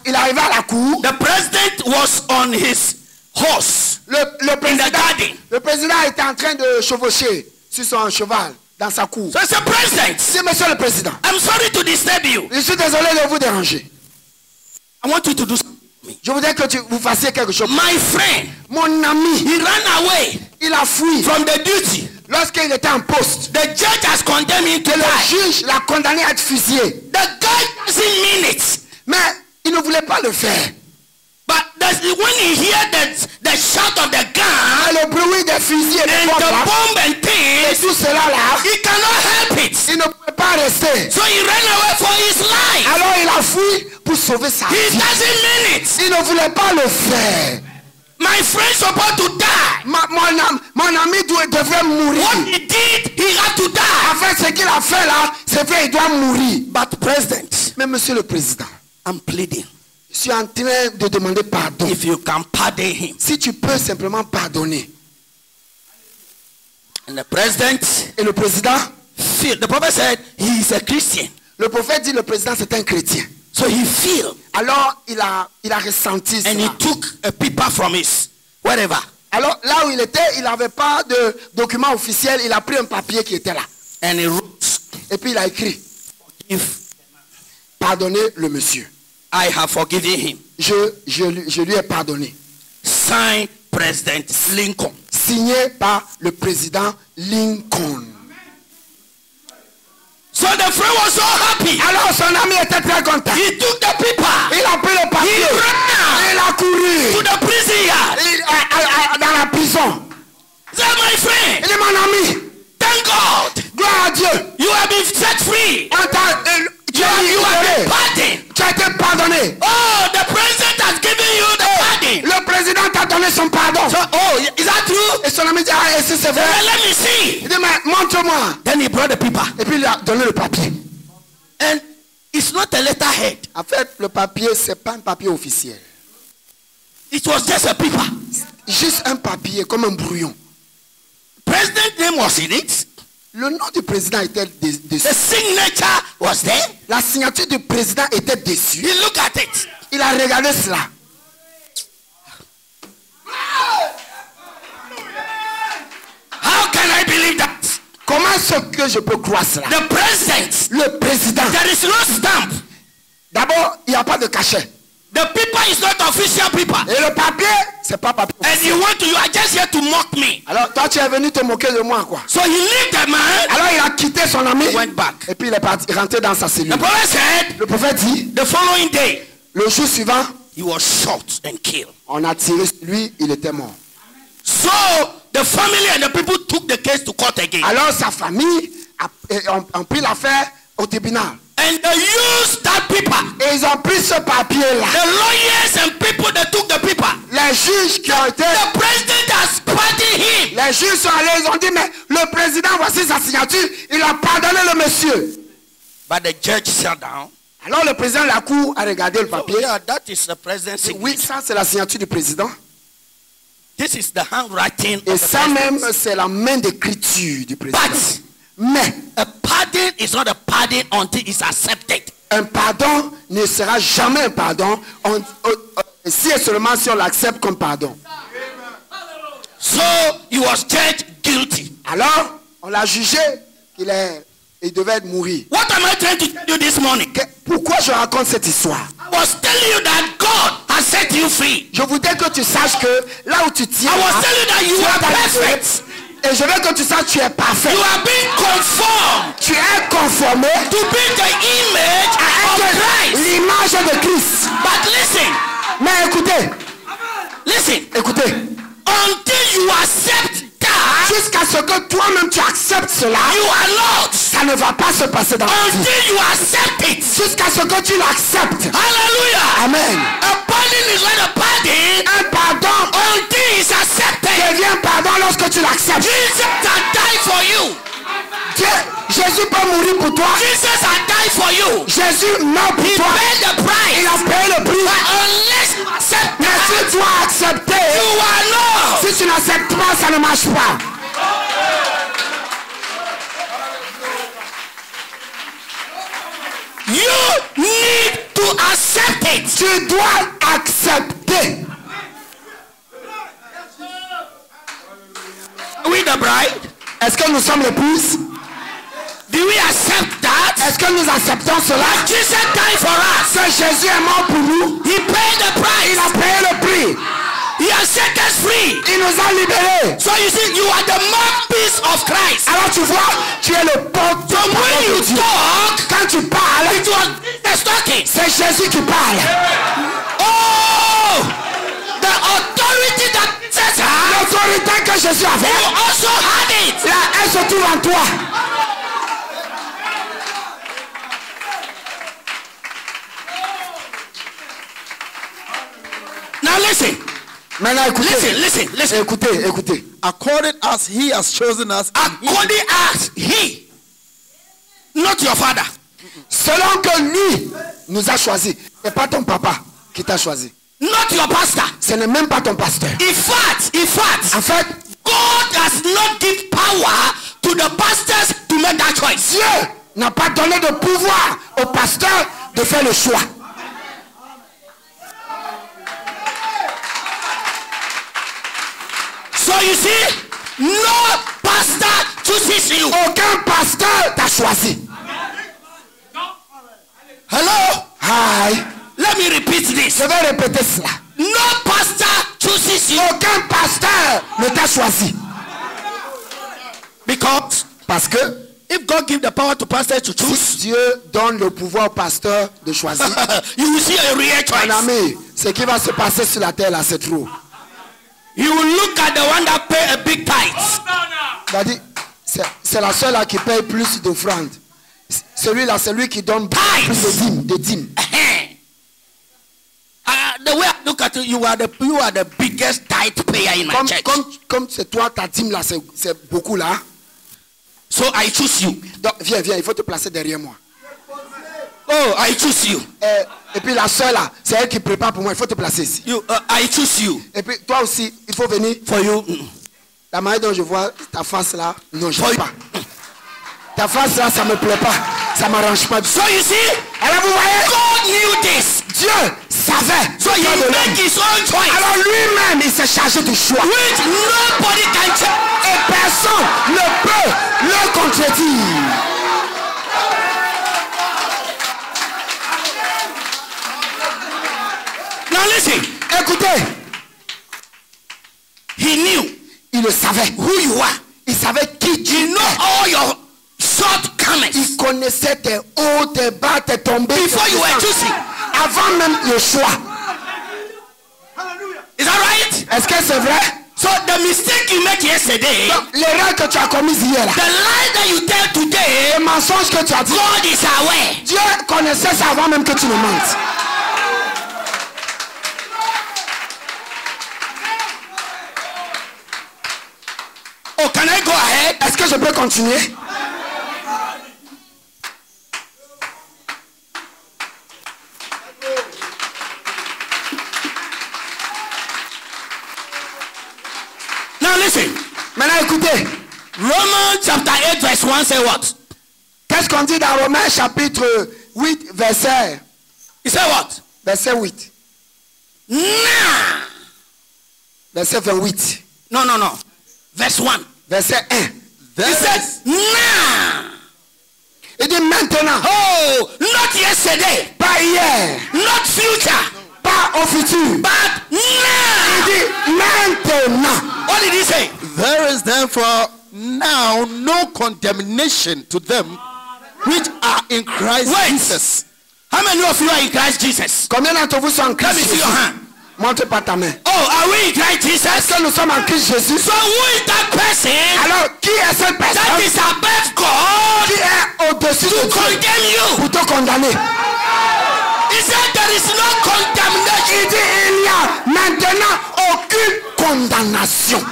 il arrivé à la cour, the president was on his horse le in the garden. président était en train de chevaucher sur son cheval dans sa cour. So I said, President, C'est monsieur le président. I'm sorry to disturb you. Je suis désolé de vous déranger. I want you to do something. Je voudrais que vous fassiez quelque chose. My friend, Mon ami, he ran away il a fui from the duty. lorsqu'il était en poste. The judge has condemned him to Et le die. juge l'a condamné à être fusillé. The guy doesn't mean it. Mais il ne voulait pas le faire. But when he heard the shout of the Et gun le bruit des fusils et des and bombes the là, bomb and et things, tout cela là, he cannot help it. il ne pouvait pas rester. So he ran away for his life. Alors il a fui pour sauver sa He vie. doesn't mean it. Il ne voulait pas le faire. My friend's supposed to die. Mon ami devrait mourir. What he did, he had to die. En fait, ce qu'il a fait là, c'est qu'il doit mourir. But President, Mais monsieur le président, I'm pleading. je suis en train de demander pardon. If you can pardon him. Si tu peux simplement pardonner. And the president Et le président feel. The prophet said he is a Christian. Le prophète dit le président c'est un chrétien. So he feel. Alors il a ressenti And he cela. took a paper from his wherever. Alors là où il était, il n'avait pas de document officiel. Il a pris un papier qui était là. And he wrote, Et puis il a écrit, pardonnez le monsieur. I have forgiven him. Je lui ai pardonné. Signed President Lincoln. Signé par le président Lincoln. So the friend was so happy. Alors son ami était très content. He took the paper. Il a pris le papier. He ran Il a couru. to the prison yard. Dans la prison. Say, my friend, Il dit mon ami, thank God. gloire à Dieu. You have been set free. Tu You have been as pardoned. tu as été pardonné. Oh, the president has given you the pardon. Le président t'a donné son pardon. So, oh, is that true? Et son ami dit, ah, et si c'est vrai? Let me see. Il dit, mais montre-moi. Then he brought the paper. Et puis il a donné le papier. And it's not a letterhead. En fait, le papier, c'est pas un papier officiel. It was just a paper. Juste un papier, comme un brouillon. President name was in it. Le nom du président était dessus. The signature was there. La signature du président était dessus. He looked at it. Il a regardé cela. How can I believe that? Comment est-ce que je peux croire cela? The president. Le président. There is no stamp. D'abord, il n'y a pas de cachet. The paper is not official paper. Et le papier, c'est pas papier. And you are just here to mock me. Alors, toi, tu es venu te moquer de moi, quoi. So he left the man. Alors, il a quitté son ami. Went back. Et puis, il est parti, rentré dans sa cellule. The prophet said, Le prophète dit, the following day, le jour suivant, he was shot and killed. on a tiré sur lui, il était mort. So the family and the people took the case to court again. Alors, sa famille ont pris l'affaire au tribunal. And they used that paper. Et ils ont pris ce papier-là. The lawyers and people that took the paper. Les juges qui ont été... The president has pardoned him. Les juges sont allés, ils ont dit, mais le président, voici sa signature, il a pardonné le monsieur. But the judge sat down. Alors le président de la cour a regardé le papier. Yeah, that is the president's Oui, signature. ça c'est la signature du président. This is the handwriting Et of the ça même, president. c'est la main d'écriture du président. But Mais a pardon is not a pardon until it's accepted. un pardon ne sera jamais un pardon si et seulement si on l'accepte comme pardon. So he was judged guilty. Alors, on l'a jugé qu'il devait mourir. What am I trying to tell you this morning? Pourquoi je raconte cette histoire? I was telling you that God has set you free. Je voudrais que tu saches que là où tu tiens, I was telling you that you tu are es perfect. et je veux que tu saches que tu es parfait. You are being conformed Tu es conformé to be the image of à Christ. l'image de Christ. But listen, Mais écoutez, listen. Until you accept that, jusqu'à ce que toi-même tu acceptes cela, you are Lord. ça ne va pas se passer dans ta vie. Until you accept it. Jusqu'à ce que tu l'acceptes. Hallelujah. Amen. A pardon is not a pardon Un pardon until it's accepted. devient pardon lorsque tu l'acceptes. Jesus has died for you. Jésus peut mourir pour toi. Jesus has died for you. Jésus meurt pour He toi. paid the Il price. a payé le prix. But unless you accept Mais that, si tu as accepté, you are Lord. si tu n'acceptes pas, ça ne marche pas. You need to accept it. Tu dois accepter. Are we the bride? Est-ce que nous sommes l'épouse? Do we accept that? Est-ce que nous acceptons cela? Jesus died for us. Que Jésus est mort pour nous. He paid the Il price. a payé le prix. He has set us free. Il nous a libérés. So you see, you are the mouthpiece of Christ. Alors tu vois, tu es le porte-parole So when de you Dieu. talk, Quand tu parles, it was Jesus talking. c'est Jésus qui parle. Oh, the authority that Jesus had, L'autorité que Jésus you avait, also had it. là, elle se trouve en toi. Now listen, Maintenant écoutez. listen. Écoutez. According as he has chosen us, According as he, not your father. Selon que lui nous a choisi. Ce n'est pas ton papa qui t'a choisi. Not your pastor. Ce n'est même pas ton pasteur. In fact, En fait, God does not give power to the pastors to make granted that choice. Dieu n'a pas donné de pouvoir au pasteur de faire le choix. So you see, no pastor chooses you. Aucun pasteur t'a choisi. Hello? Hi. Let me repeat this. Je vais répéter cela. No pastor chooses you. Aucun pasteur ne t'a choisi. Because Parce que if God give the power to pastor to si choose, Dieu donne le pouvoir au pasteur de choisir, you will see a real mon choice. ami, ce qui va se passer sur la terre là, c'est trop. You will look at the one that pay a big tithe. C'est-à-dire, c'est la seule là qui paye plus d'offrandes. Celui-là, c'est lui qui donne plus de dîmes. The way I look at you, you are the biggest tithe payer in my church. Comme c'est toi, ta dîme là, c'est beaucoup là. So I choose you. Donc, viens, il faut te placer derrière moi. Oh, I choose you. Et puis la soeur là, c'est elle qui prépare pour moi, il faut te placer ici. I choose you. Et puis toi aussi, il faut venir. For you. La manière dont je vois ta face là, non, je ne veux pas. Ta face là, ça me plaît pas. Ça m'arrange pas. So you see, alors vous voyez, God knew this. Dieu savait. So he made his own choice. Alors lui-même, il s'est chargé du choix. Which nobody can change. Et personne ne peut le contredire. Now listen. Écoutez, He knew il le savait. who you are. Il savait qui tu He know es. all your shortcomings. Il connaissait tes hauts, tes bas, tes tombées. Before you were choosing. Avant même le choix. Is that right? Est-ce que c'est vrai? So the mistake you made yesterday, Donc, l'erreur que tu as commise hier là, the lie that you tell today, le mensonge que tu as dit, God is aware. Dieu connaissait ça avant même que tu ne mentes. Oh, can I go ahead? Est-ce que je peux continuer? Now listen. Maintenant écoutez, Romans chapter 8 verse 1 say what? qu'est-ce qu'on dit dans Romains chapitre 8 verset He said what? 8? Now. Verset 28. No. Verse 1. Verset 1. He says now. Il dit maintenant. Oh, not yesterday. Pas hier. Not future. Pas au futur. But Il now. dit maintenant. What did he say? There is therefore now no condemnation to them which are in Christ Wait. Jesus. How many of you are in Christ Jesus? Combien d'entre vous sont en Let Christ me see Jésus? your hand. Montre pas ta main. Oh, are we in Christ Est-ce Jesus? que nous sommes en Christ Jésus? So who is that person Alors, qui est cette that personne is above God qui est au-dessus de to Dieu condemn you? pour te condamner? He said there is no condemnation. Il dit il n'y a maintenant aucune condamnation.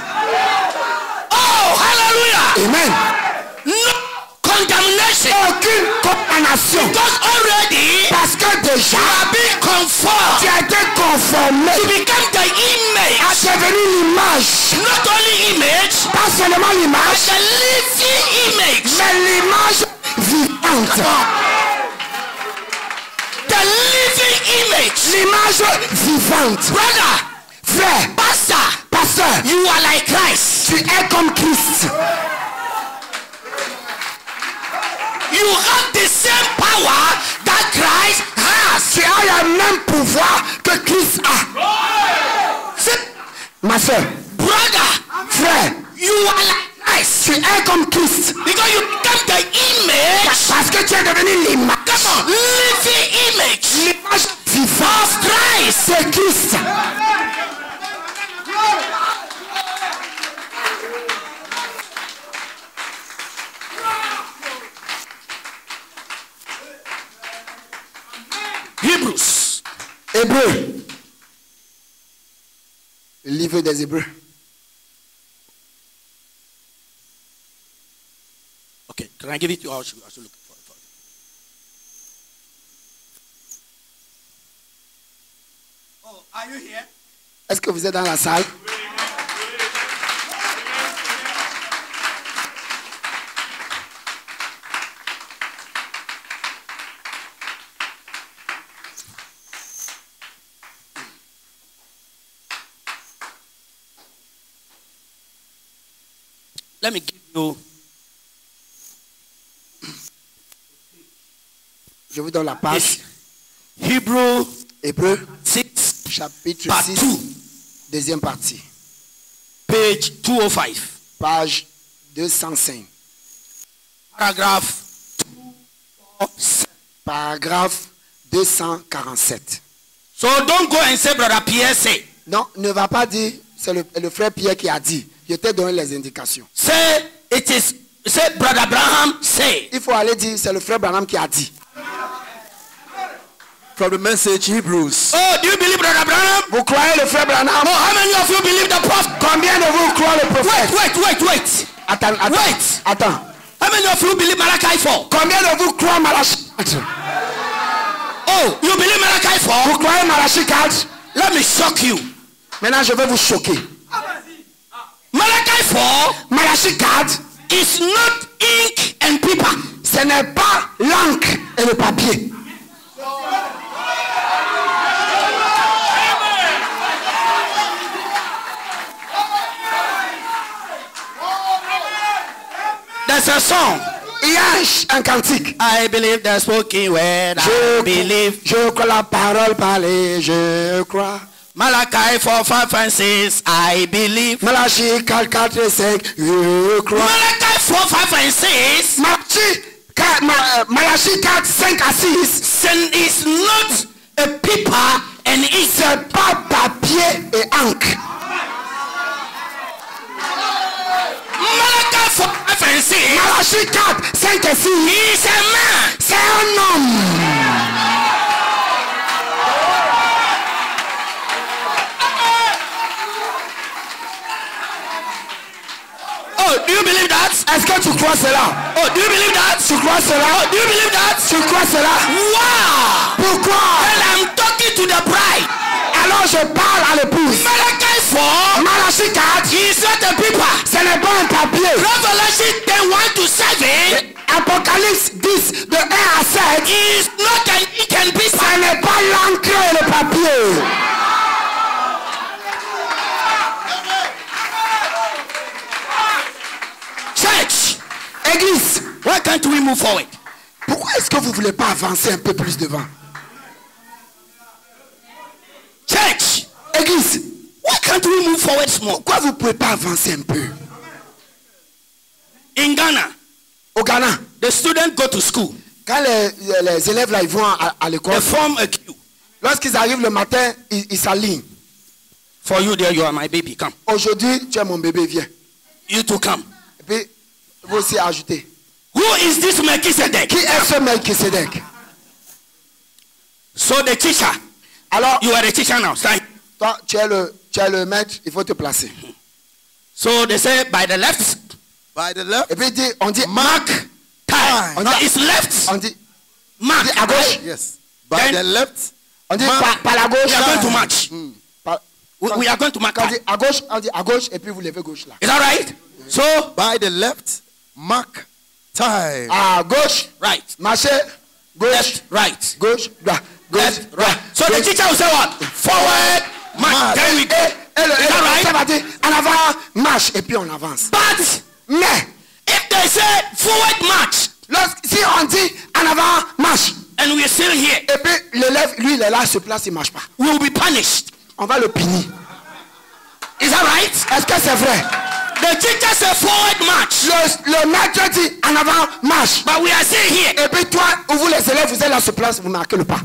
Oh, hallelujah. Amen. No condemnation. Aucune condamnation. Because already Parce que déjà, you are being tu conformed as été conformé to become the à image. devenir l'image. Not only image, Pas seulement but l'image, the living image. mais l'image vivante. The living image. L'image vivante. Brother, Frère, pasteur, you are like Christ. tu es comme Christ. You have the same power that Christ has. Tu as le même pouvoir que Christ a. Ma soeur, Brother, frère, you are like Christ. tu es comme Christ. Because you become the image. Parce que tu es devenu l'image. Come on, living image L'image vivante of Christ. de Christ. Hebrews. Hébreu. Le livre des Hébreux. Okay, can I give it to you? I should look for it. Oh, are you here? Est-ce que vous êtes dans la salle? let me give you. Je vous donne la page. Hebrew Hébreux, 6, chapitre part 6, 2, deuxième partie. page 205, Page 205. paragraph 247. Paragraphe 247. So don't go and say, Brother Pierre say. Non, ne va pas dire, c'est le frère Pierre qui a dit. Je t'ai donné les indications. Say it is. Say Brother Abraham say. Il faut aller dire, c'est le frère Branham qui a dit. From the Message Hebrews. Oh, do you believe Brother Abraham? Vous croyez le frère Branham? Oh, how many of you believe the prophet? Combien de vous croient le prophète? Wait. Attends. How many of you believe Malachi 4? Combien de vous croient Malachie 4? Oh, you believe Malachi 4? Vous croyez Malachie 4? Let me shock you. Maintenant, je vais vous choquer. Malachi 4 Malachie 4, is not ink and paper. ce n'est pas l'encre et le papier. There's a song. Il y a un cantique. I believe the spoken word. I believe. Je crois la parole parlée, je crois. Malachi 4, 5 and 6. I believe. Malachie 4, 4 et 5, je crois. Malachi 4, 5 and 6. Malachie 4, 5 à 6. Sin is not a paper and it's a C'est pas papier et encre. Malachi 4, 5 and 6. Malachie 4, 5 et 6. He's a man. C'est un homme. Oh, do you believe that? Est-ce que tu crois cela? Oh, do you believe that? Tu crois cela? Oh, do you believe that? Tu crois cela? Wow! Pourquoi? When I'm talking to the bride, Alors je parle à l'épouse. Malachi 4 Malachie 4, is not a paper. ce n'est pas un papier. Revelation 10, 1 to 7 Apocalypse 10, de 1 à 7, is not an ink and paper. ce n'est pas l'encre et le papier. Church, Église, why can't we move forward? pourquoi est-ce que vous ne voulez pas avancer un peu plus devant? Church, Église, why can't we move forward small? pourquoi vous ne pouvez pas avancer un peu? In Ghana, Au Ghana, the students go to school. quand les élèves là, ils vont à l'école, They form a queue. lorsqu'ils arrivent le matin, ils s'alignent. For you there, you are my baby. Come. Aujourd'hui, tu es mon bébé, viens. You to come. Et puis, vous aussi ajoutez. Who is this Melchizedek? Qui est ce Melchizedek? So the teacher, Alors, you are the teacher now. Stand. toi, tu es le maître, il faut te placer. So they say by the left, By the left. Et puis, on dit mark time. On No, dit- it's left, On dit mark. à gauche. Right? Yes. By Then- the left. On dit Mark. par la gauche. We are going to march. Par- We are going to mark Quand on time. dit à gauche, on dit à gauche et puis vous levez gauche là. Is that right? So, By the left. Mark time. À gauche, right, marchez, gauche, left, right, gauche, droit, gauche, left, droit. right. So the gauche. teacher will say what? Forward, march. Then we go. Et le Is that right? ça va dire en avant, marche et puis on avance. But Mais if they say forward march si on dit en avant, marche and we are still here, et puis l'élève, lui, il est là, se place, il ne marche pas. we will be punished. On va le punir. Is that right? Est-ce que c'est vrai? The teacher say forward march, Le maître dit en avant, marche. but we are still here. Et puis toi, vous les élèves, vous êtes là sur place, vous marquez le pas.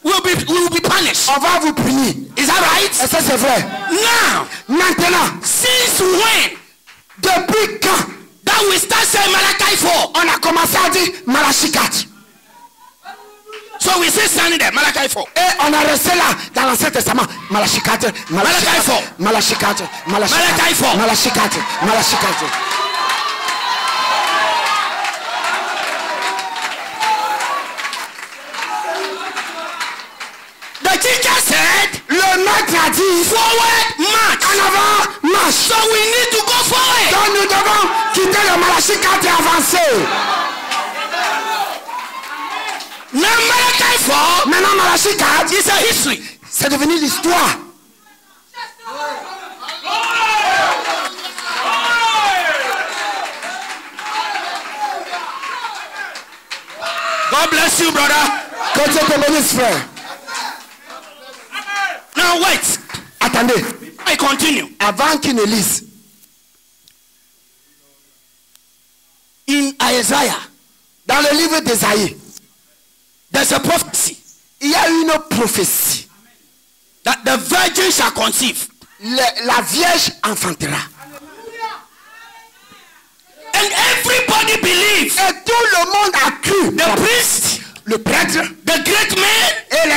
We will be punished. On va vous punir. Is that right? Est-ce que c'est vrai? Now, Maintenant, since when depuis quand that we start saying Malachi 4? on a commencé à dire Malachie 4? So we still standing there, Malachi 4. Et on a resté là dans l'Ancien Testament. Malachie 4, Malachie 4, Malachie 4, Malachie 4, Malachie 4, Malachie 4. The teacher said, Le maître a dit forward march. en avant, marche. So we need to go forward. Donc nous devons quitter le Malachie 4 et avancer. Now Malachi 4 Maintenant Malachie 4, is a history. c'est devenu l'histoire. bless you, brother. Que Dieu te bénisse, frère. Now wait. Attendez. I continue. Avant qu'il ne lise. In Isaiah, Dans le livre d'Ésaïe, there's a prophecy il y a une prophétie. that the virgin shall conceive. La Vierge enfantera. And everybody believes. Et tout le monde a cru. The priest, Le prêtre the great man, et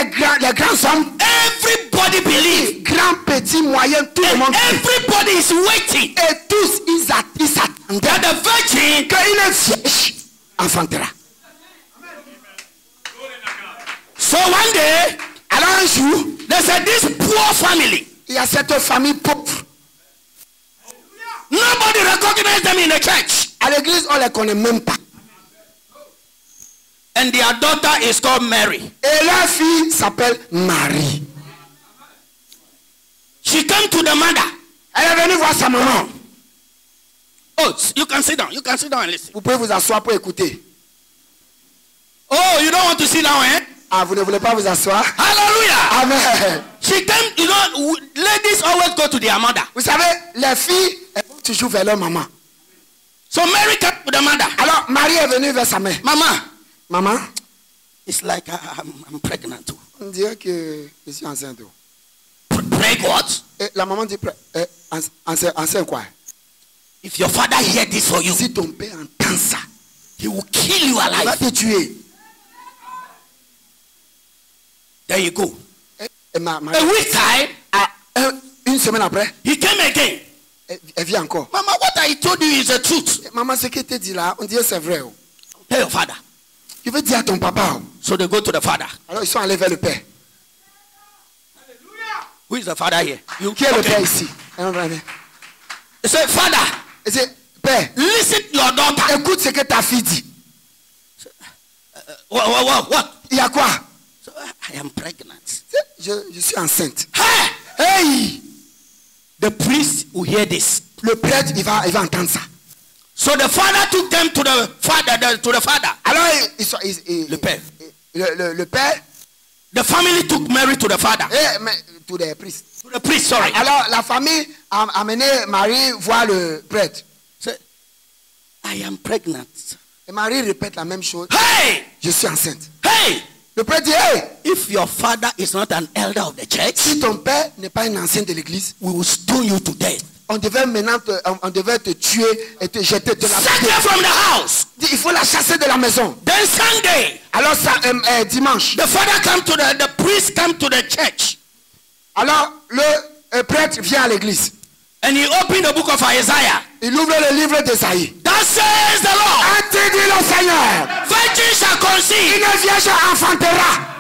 les grands hommes, everybody believes. grands, petits, moyens, tout le And monde cru. everybody is waiting Et tous, ils s'attendaient that the virgin qu'une Vierge enfantera. So one day, Alors un jour, they said this poor family, il y a cette famille pauvre. nobody recognized them in the church. À l'église, on ne les connaît même pas. And their daughter is called Mary. Et leur fille s'appelle Marie. She came to the mother. Elle est venue voir sa maman. Oh, you can sit down. You can sit down and listen. Vous pouvez vous asseoir pour écouter. Oh, you don't want to sit down, eh? Ah, vous ne voulez pas vous asseoir? Hallelujah. Amen. She came, you know, ladies always go to their mother. Vous savez, les filles, elles vont toujours vers leur maman. So Mary came to the mother. Alors, Marie est venue vers sa mère. Mama, Maman, it's like I'm pregnant too. on dirait que je suis enceinte. Preg what? Et la maman dit, enceinte quoi? If your father hear this for you, Si ton père entend ça, he will kill you il va alive. te tuer. There you go. Et A week time, une semaine après, he came again. elle vient encore. Mama, what I told you is the truth. Et maman, ce que tu dit là, on dirait c'est vrai. Oh. Tell your father. Je veux dire à ton papa. Oh. So they go to the father. Alors ils sont allés vers le père. Who is the father here? You. Qui est le Okay. père ici? He said, Father, Il dit, père, listen to your daughter. écoute ce que ta fille dit. What? Il y a quoi? So, I am pregnant. Je suis enceinte. Hey! Hey! The priest will hear this. Le prêtre, il va entendre ça. So the father took them to the father. Alors, Le père. Le père, The family took Mary to the father. tous les priests. To the priest, sorry. Alors, la famille a amené Marie voir le prêtre. Say, I am pregnant. Et Marie répète la même chose. Hey! Je suis enceinte. Hey! Le prêtre dit, hey, If your father is not an elder of the church, si ton père n'est pas un ancien de l'église, we will stone you to death. on devait te tuer et te jeter de la Set her from the house. Il faut la chasser de la maison. Then Sunday, Alors, dimanche. the father come to the priest come to the church. Alors, le prêtre vient à l'église. And he opened the book of Isaiah. Il ouvre le livre d'Ésaïe. That says the Lord. Ainsi dit le Seigneur. Virgin shall conceive. Une vierge enfantera.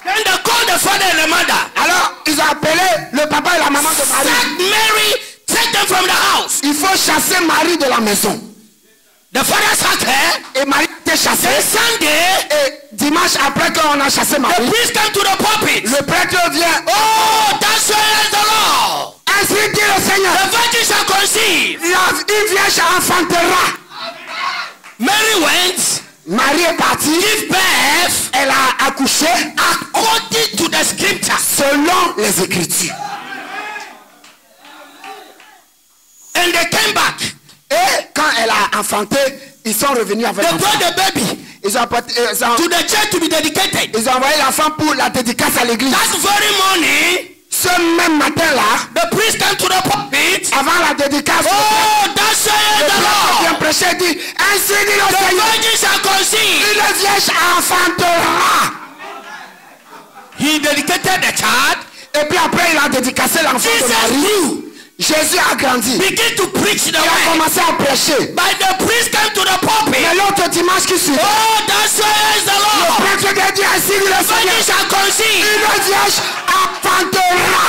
Then they called the father and the mother. Alors, ils ont appelé le papa et la maman de Marie. Sack Mary, take them from the house. Il faut chasser Marie de la maison. The father sacked her. Et Marie était chassée. Then Sunday, Et dimanche après qu'on a chassé the Marie, priest came to the pulpit. le prêtre vient. Oh, that says the Lord. Ainsi dit le Seigneur. The virgin shall conceive. Une vierge enfantera. Mary went, Marie est partie. give birth Elle a accouché according to the scripture. selon les Écritures. And they came back. Et quand elle a enfanté, ils sont revenus avec They l'enfant. brought the baby Ils ont to the church to be dedicated. ils ont envoyé l'enfant pour la dédicace à l'église. That very morning, Ce même matin-là, the priest came to the pulpit. avant la dédicace, Oh, that says le the prêtre vient Lord. prêcher et dit, ainsi dit le The Seigneur, virgin shall conceive. une vierge enfantera. He dedicated the child. Et puis après, il a dédicacé l'enfant de Jesus Marie. grew. Jésus a grandi. Begin to preach the Il a word. commencé à prêcher. But the priest came to the Mais pulpit. l'autre dimanche qui suit, Oh, that says the le Lord. prêtre vient dire, ainsi dit le The Seigneur, virgin shall conceive. une vierge enfantera.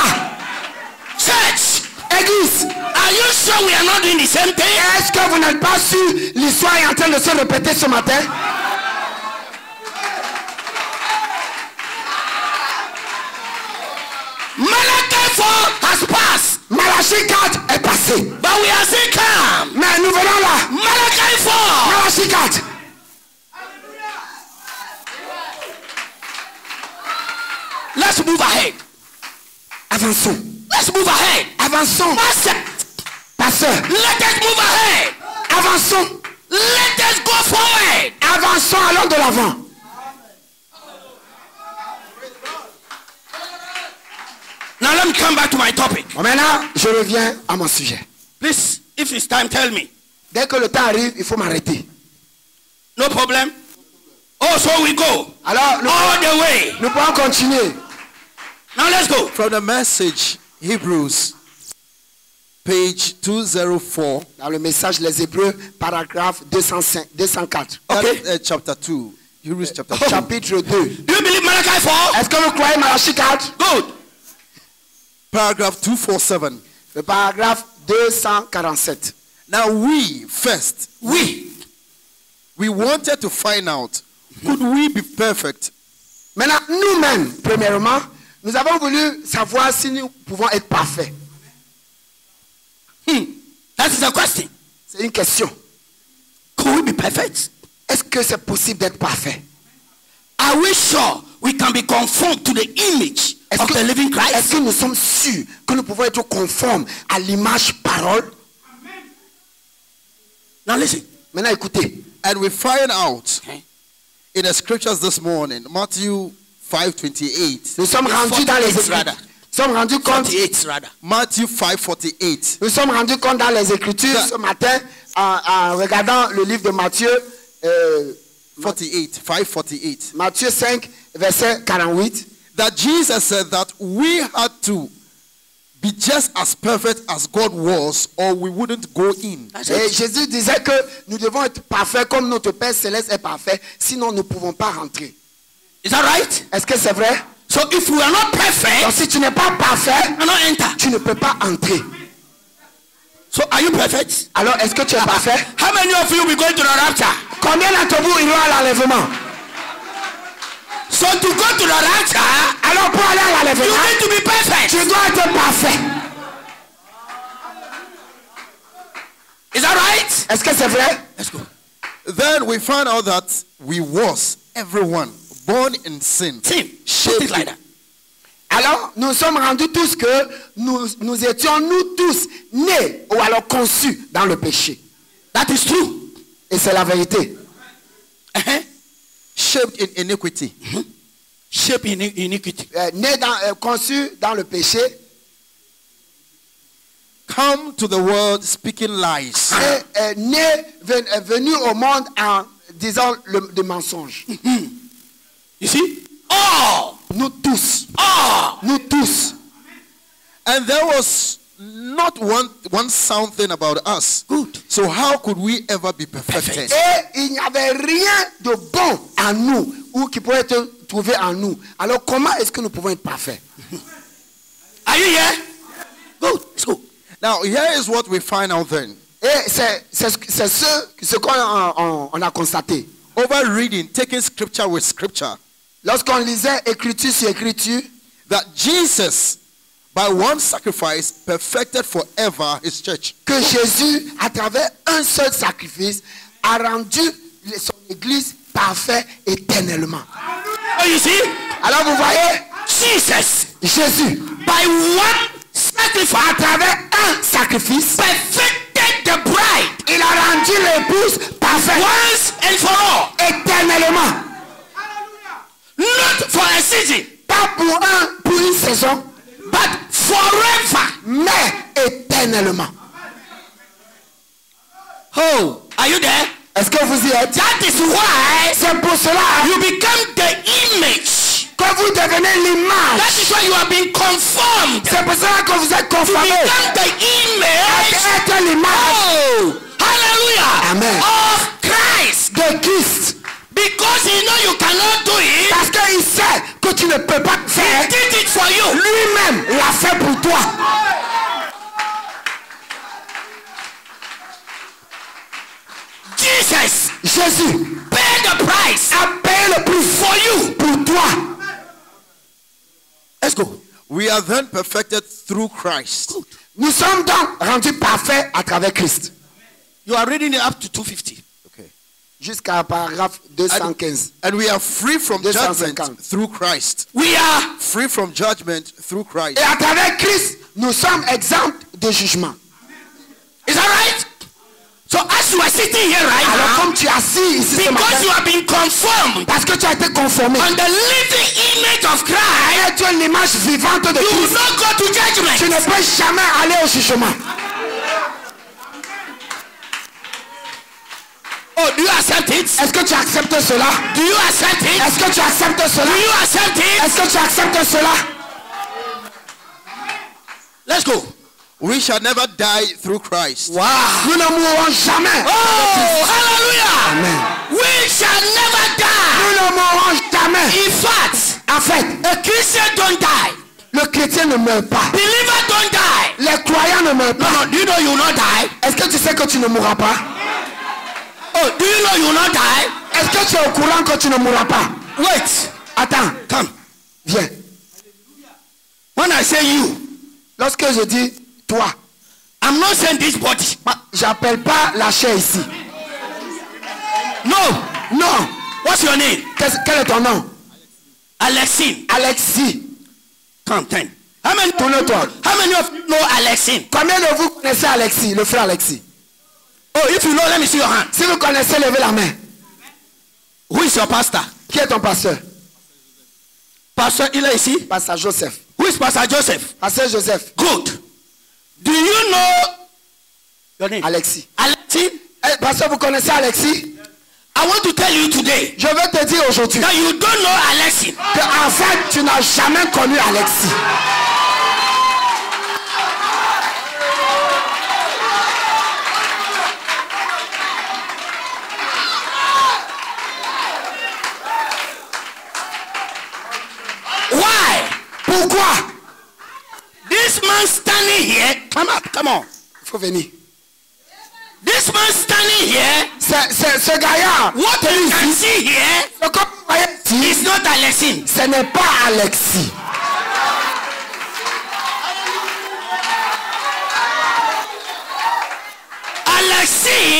Church, Église, are you sure we are not doing the same thing? est-ce que vous n'êtes pas sûr l'histoire est en train de se répéter ce matin? Malachi 4 has passed. Malachie 4 est passé. But we are still calm. Mais nous venons là. Malachi 4. Malachie 4. Let's move ahead. Avançons. Let's move ahead. Avançons. Master, Pasteur. let us move ahead. Avançons. Let us go forward. Avançons, allons de l'avant. Now let me come back to my topic. Bon, maintenant, je reviens à mon sujet. Please, if it's time, tell me. Dès que le temps arrive, il faut m'arrêter. No problem. Oh, so we go. Alors, All the way. nous pouvons continuer. Now let's go. From the Message, Hebrews, page 204. Dans le message Les Hébreux, paragraphe 205, 204. Okay. That's, chapter 2. Hebrews chapter 2. Chapitre 2. Do you believe Malachi 4? Est-ce que vous croyez Malachie 4? Good. Paragraph 247. Le paragraphe 247. Now we first, We. we wanted to find out, could we be perfect? Maintenant, nous-mêmes, premièrement, nous avons voulu savoir si nous pouvons être parfaits. That is a question. C'est une question. Could we be perfect? Est-ce que c'est possible d'être parfait? Are we sure we can be conformed to the image of the living Est-ce Christ? que nous sommes sûrs que nous pouvons être conformes à l'image parole? Now listen. Maintenant, écoutez. And we find out Okay. in the scriptures this morning, Matthew 5:28. Nous sommes rendus dans les 48 Écritures. rather. Nous sommes rendus compte. 48 rather. Matthew 5:48. Nous sommes rendus compte dans les Écritures ce matin en regardant le livre de Matthieu, 48, 5:48. Matthieu 5, verset 48. That Jesus said that we had to be just as perfect as God was, or we wouldn't go in. That's Et it. Jésus disait que nous devons être parfaits comme notre Père Céleste est parfait, sinon nous ne pouvons pas rentrer. Is that right? Est-ce que c'est vrai? So if we are not Donc perfect, si tu n'es pas parfait, we cannot enter. tu ne peux pas entrer. So are you perfect? Alors est-ce que tu es parfait? How many of you will be going to the rapture? Combien d'entre vous iront à l'enlèvement? So to go to the rapture, Alors pour aller à you l'enlèvement, need to be perfect. tu dois être parfait. Is that right? Est-ce que c'est vrai? Let's go. Then we found out that we was everyone born in sin. Team, put it like that. Alors nous sommes rendus tous que nous étions nous tous nés ou alors conçus dans le péché. That is true. Et c'est la vérité. Uh-huh. Shaped in iniquity. Shape in iniquity. Nés conçus dans le péché Come to the world speaking lies. et venus au monde en disant des mensonges. You see? All. Nous tous. All. Nous tous. And there was not one sound thing about us. Good. So how could we ever be perfected? Et il n'y avait rien de bon en nous ou qui pourrait être trouvé en nous. Alors comment est-ce que nous pouvons être parfaits? Are you here? Good. Let's go. Now here is what we find out then. Et c'est ce qu'on a constaté. Over reading, taking scripture with scripture, Lorsqu'on lisait écriture sur écriture, that Jesus, by one sacrifice, perfected forever his church. que Jésus, à travers un seul sacrifice, a rendu son église parfaite éternellement. Oh, you see? Alors vous voyez, Jesus, Jésus, by one sacrifice, à travers un sacrifice, perfected the bride il a rendu l'épouse parfaite once and for all. éternellement. Not for a season, Pas pour une saison, but forever. mais éternellement. Oh, are you there? Est-ce que vous y êtes? That is why C'est pour cela you become the image. que vous devenez That l'image. is why you are being conformed. C'est pour cela que vous êtes You conformés become the image. à être l'image Oh, hallelujah. Amen. Of Christ. de Christ. Because he know you cannot do it. Parce qu'il sait que tu ne peux pas He faire. did it for you. Lui-même l'a fait pour toi. Jesus Jésus paid the price a payé le prix for you. pour toi. Let's go. We are then perfected through Christ. Nous sommes donc rendus parfaits à travers Christ. You are reading it up to 250. Okay. Jusqu'à paragraphe 215. And we are free from 250. judgment through Christ. We are Free from judgment through Christ. Et à travers Christ, nous sommes exempts de jugement. Is that right? So as you are sitting here right Alors now, comme tu es assis ici ce because you matin, have been conformed parce que tu as été conformé, on the living image of Christ, et tu es l'image vivante de you will Christ, not go to tu judgment. ne peux jamais aller au jugement. Oh, do you accept it? Est-ce que tu acceptes cela? Do you accept it? Est-ce que tu acceptes cela? Do you accept it? Est-ce que tu acceptes cela? Let's go. We shall never die through Christ. Wow. Nous ne mourrons jamais. Oh, hallelujah. Amen. We shall never die. Nous ne mourrons jamais. In fact, En fait, a Christian don't die. le chrétien ne meurt pas. Believer don't die. Les croyants ne meurent No, pas. no, do you know you will not die? Est-ce que tu sais que tu ne mourras pas? Oh, do you know you will not die? Est-ce que tu es au courant que tu ne mourras pas? Wait. Attends, Come. viens. When I say you, Lorsque je dis toi, I'm not saying this body. j'appelle pas la chair ici. No. Non. What's your name? Quel est ton nom? Alexine. Alexis. Come, 10. How many Tourne-toi. How many of you know Alexine? Combien de vous connaissez Alexis, le frère Alexis? Oh, if you know, let me see your hand. Si vous connaissez, levez la main. Who is your pastor? Qui est ton pasteur? Pastor, il est ici. Pasteur Joseph. Who is Pastor Joseph? Pasteur Joseph. Good. Do you know your name? Alexis. Alexine? Eh, pasteur, vous connaissez Alexis? I want to tell you today Je veux te dire aujourd'hui that you don't know Alexine. que en fait, tu n'as jamais connu Alexis. Why? Pourquoi? This man standing here, come up, come on. Il faut venir. This man standing here, Ce gars-là, what you can see here ce que vous voyez ici, is not Alexine. ce n'est pas Alexis.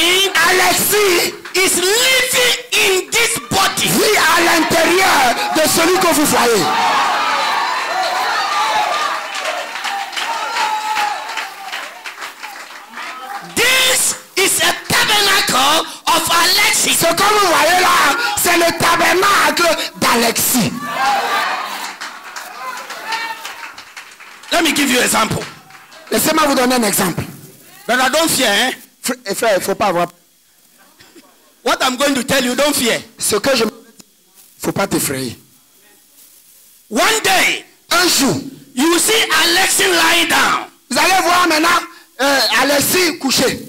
Alexis is living in this body. vit à l'intérieur de celui que vous voyez. This is a tabernacle of Alexis. Ce que vous voyez là, c'est le tabernacle d'Alexis. Let me give you an example. Laissez-moi vous donner un exemple. But I don't fear, eh? Frère, il ne faut pas avoir. What I'm going to tell you, don't fear. Ce que je il ne faut pas t'effrayer. One day, Un jour, you will see Alexis lying down. vous allez voir maintenant Alexis couché.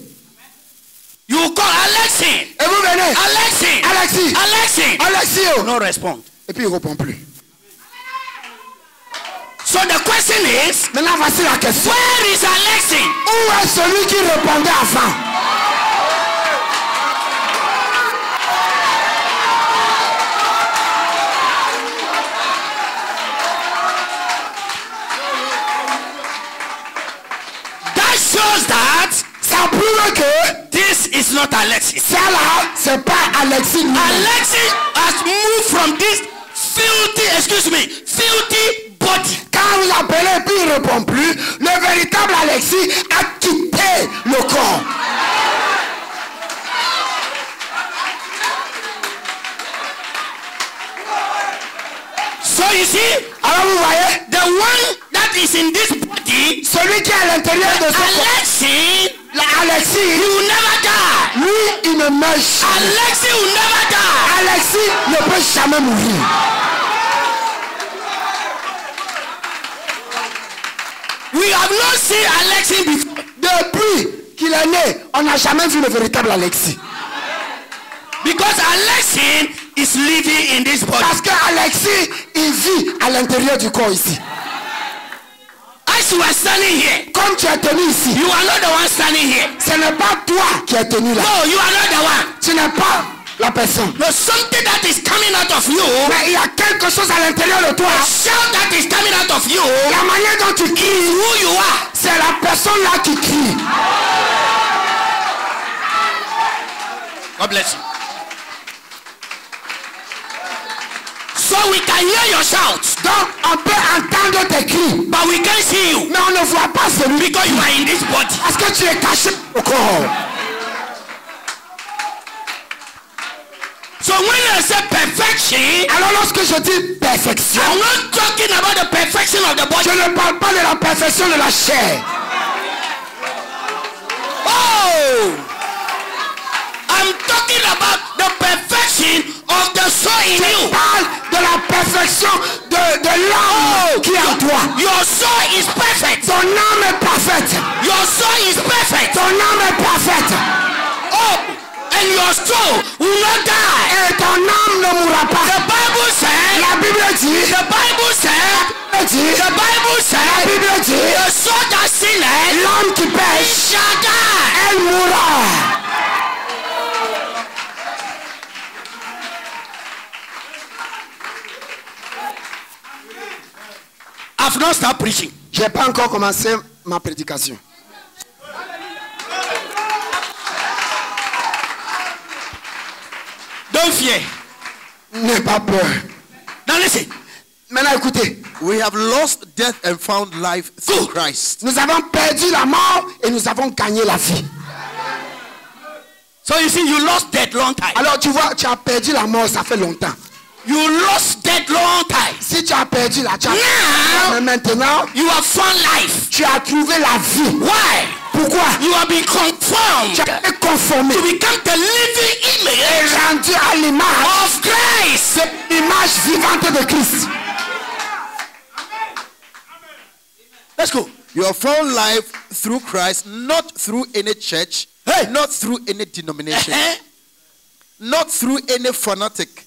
You will call Alexis. Et vous venez. Alexis. Alexis. Alexis. Alexis. Oh. No response. Et puis il ne répond plus. So the question is, Maintenant voici la question. where is Alexis? Où est celui qui répondait avant? That shows that Ça prouve que this is not Alexis. ça là, c'est pas Alexis. Alexis has moved from this filthy body. Quand vous l'appelez et puis il ne répond plus, le véritable Alexis a quitté le corps. So you see, Alors vous voyez, the one that is in this body, celui qui est à l'intérieur de ce corps, Alexis, Alexis, he will never die. lui, il ne meurt jamais. Alexis will never die. Alexis ne peut jamais mourir. We have not seen Alexis before. Depuis qu'il est né, on n'a jamais vu le véritable Alexis. Because Alexis is living in this body. Parce que Alexis, il vit à l'intérieur du corps ici. As you are standing here, Comme tu es tenu ici, you are not the one standing here. ce n'est pas toi qui es tenu là. No, you are not the one. Tu n'es pas La personne. There's something that is coming out of you. Mais il y a quelque chose à l'intérieur de toi. The sound that is coming out of you La manière dont tu is cries, who you are. c'est la personne là qui crie. God bless you. So we can hear your shouts, Donc on peut entendre tes cris, but we can't see you mais on ne voit pas celui because you are in this body. parce que tu es caché au corps. So when I say perfection, Alors lorsque je dis perfection, I'm not talking about the perfection of the body. je ne parle pas de la perfection de la chair. Oh, I'm talking about the perfection of the soul in Je you. parle de la perfection de l'âme qui est en toi. Your soul is perfect. Ton âme est parfaite. Your soul is perfect. Ton âme est parfaite. Oh, and your soul will not die. Et ton âme ne mourra The pas. Bible said. La Bible dit, The Bible said. The Bible la said. Bible dit, The soul that sinneth l'âme qui pêche, shall die. elle mourra. I've not started preaching. Je n'ai pas encore commencé ma prédication. Don't fear. N'aie pas peur. Now listen. Maintenant écoutez, We have lost death and found life through Good. Christ. nous avons perdu la mort et nous avons gagné la vie. So you see, you lost dead long time. Alors tu vois, tu as perdu la mort, ça fait longtemps. You lost dead long time. Si tu as perdu la tu as... Now, Mais maintenant, you have found life. tu as trouvé la vie. Why? Pourquoi? You have been conformed Tu as été conformé to become the living et image rendu à l'image, of Christ. l'image vivante de Christ. Let's go. You have found life through Christ, not through any church, Hey. not through any denomination, Eh? not through any fanatic,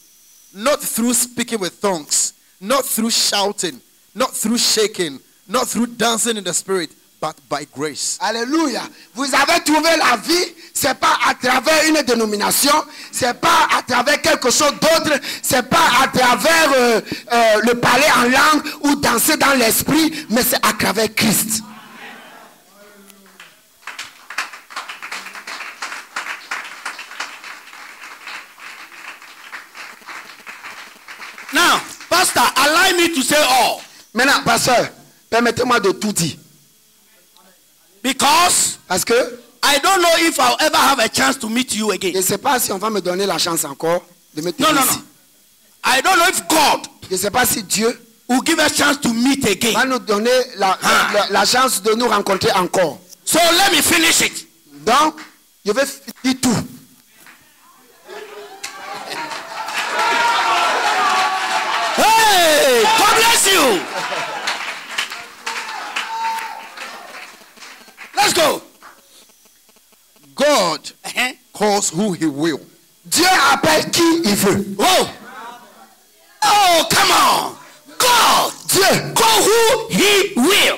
not through speaking with tongues, not through shouting, not through shaking, not through dancing in the spirit, but by grace. Alléluia. Vous avez trouvé la vie, c'est pas à travers une dénomination, c'est pas à travers quelque chose d'autre, c'est pas à travers le parler en langue ou danser dans l'esprit, mais c'est à travers Christ. Now, Pastor, allow me to say all. Maintenant, pasteur, permettez-moi de tout dire. Because Parce que I don't know if I'll ever have a chance to meet you je again. ne sais pas si on va me donner la chance encore de me No, tenir no, ici. no. I don't know if God Je ne sais pas si Dieu will give us chance to meet va again. nous donner la chance de nous rencontrer encore. So let me finish it. Donc, je vais dire tout. Hey, God bless you. Let's go. God Uh-huh. calls who he will. Dieu appelle qui il veut. Whoa. Oh, come on. God, Dieu, call who he will.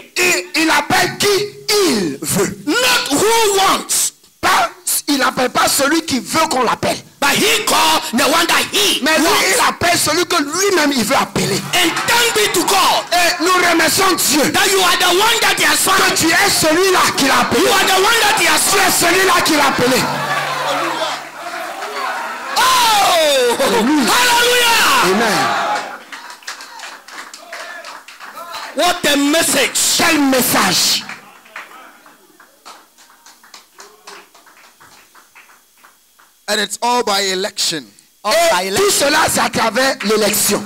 il appelle qui il veut. Not who wants. Pas, il n'appelle pas celui qui veut qu'on l'appelle. But he called the one that he Mais lui, il wants. appelle celui que lui-même il veut appeler. And thank be to God Et nous remercions Dieu that you are the one that he has que found. tu es celui-là qu'il a appelé. You are the one that he has Tu found. es celui-là qu'il a appelé. Oh, hallelujah. Amen. What a message. Quel message. And it's all by election. Et tout cela, c'est à travers l'élection.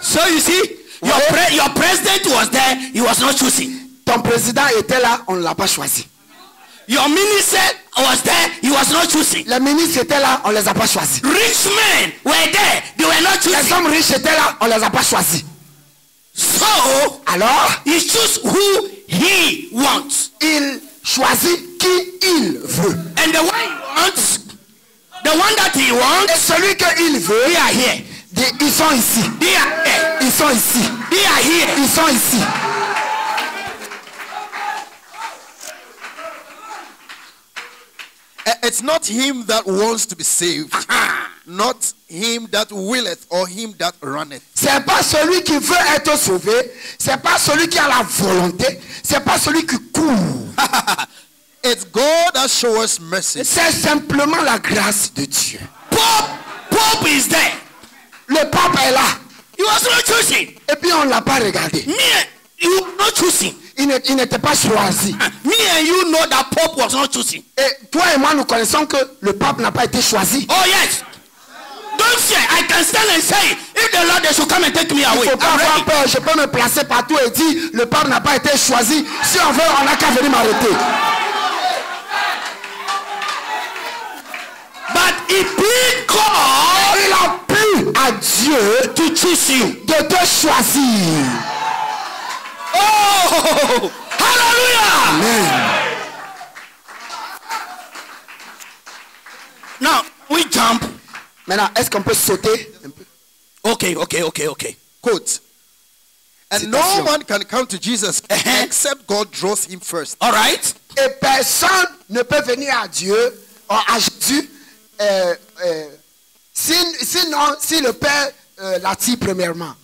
So you see, your president was there, he was not choosing. Ton président était là, on ne l'a pas choisi. Your minister was there, he was not choosing. Les ministres étaient là, on ne les a pas choisis. Rich men were there, they were not Les choosing. hommes riches étaient là, on ne les a pas choisis. So, Alors, he choose who he wants. il choisit qui il veut. And the one he wants, the one that he Et wants, celui qu'il veut, they are here. ils sont ici. They are here. Ils sont ici. They are here. Ils sont ici. It's not him that wants to be saved. not him that willeth or him that runneth. C'est pas celui qui veut être sauvé, c'est pas celui qui a la volonté, c'est pas celui qui court. It's God that shows mercy. C'est simplement la grâce de Dieu. Pope is there. Le pape est là. He was not choosing. Et puis on ne l'a pas regardé. Me, you not choosing. Il n'était pas choisi. Me and you know that Pope was not choosing. Et toi et moi, nous connaissons que le pape n'a pas été choisi. Oh yes. Don't say, I can stand and say, if the Lord they should come and take me Il away. ne faut pas I'm avoir ready. peur. Je peux me placer partout et dire, le pape n'a pas été choisi. Si on veut, on n'a qu'à venir m'arrêter. But it pleased God Il a plu à Dieu to choose you. de te choisir. Oh, hallelujah. Amen. Now, we jump. Maintenant, est-ce qu'on peut sauter un peu? Okay. Quote. And no Citation. man can come to Jesus Uh-huh. except God draws him first. All right. Et personne ne peut venir à Dieu, à Jésus, sinon si le Père l'attire premièrement.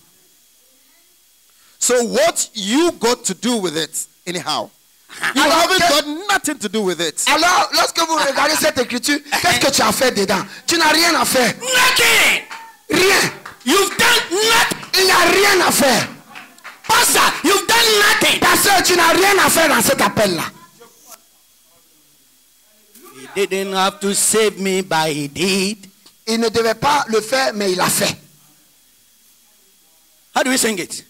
So what you got to do with it, anyhow? You Alors, haven't que- got nothing to do with it. Alors, lorsque vous regardez cette écriture, qu'est-ce que tu as fait dedans? Tu n'as rien à faire. Nothing. Rien. You've done nothing. Il n'y a rien à faire. Pastor, you've done nothing. Pasteur, tu n'as rien à faire dans cet appel-là. He didn't have to save me, but he did. Il ne devait pas le faire, mais il l'a fait. How do we sing it?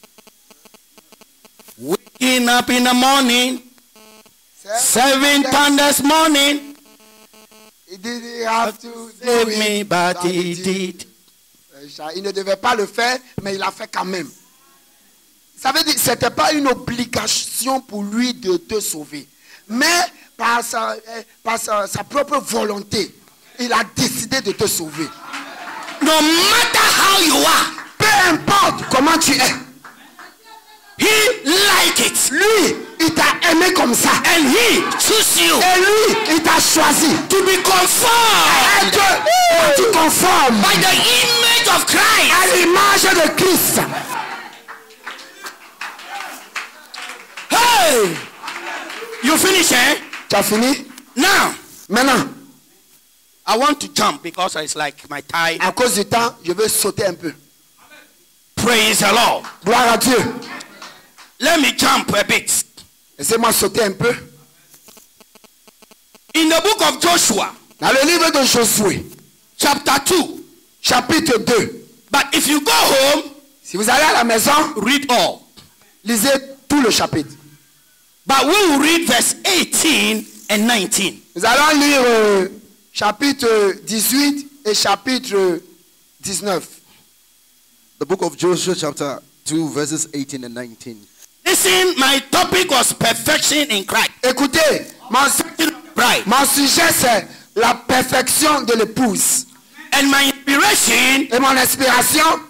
Waking up in the morning, 7 times this morning, Il didn't have to save do it, me, but but he did. Il ne devait pas le faire, mais il l'a fait quand même. Ça veut dire que ce n'était pas une obligation pour lui de te sauver. Mais par sa propre volonté, il a décidé de te sauver. No matter how you are, Peu importe comment tu es, he like it. lui, il t'a aimé comme ça. And he choose you Et lui, il t'a choisi. to be conformed Tu conformes by the image of à Christ. l'image de Christ. Hey! You finish, eh? Tu as fini? Now, Maintenant, I want to jump because it's like my tie. à cause du temps, je vais sauter un peu. Praise the Lord. Gloire à Dieu. Let me jump a bit. Laissez-moi sauter un peu. In the book of Joshua, Dans le livre de Josué, chapter 2. chapitre 2. But if you go home, Si vous allez à la maison, read all. lisez tout le chapitre. But we will read verse 18 and 19. Nous allons lire chapitre 18 et chapitre 19. The book of Joshua chapter 2 verses 18 and 19. Listen, my topic was perfection in Christ. Écoutez, Right. mon sujet c'est la perfection de l'épouse. And my inspiration Et mon inspiration,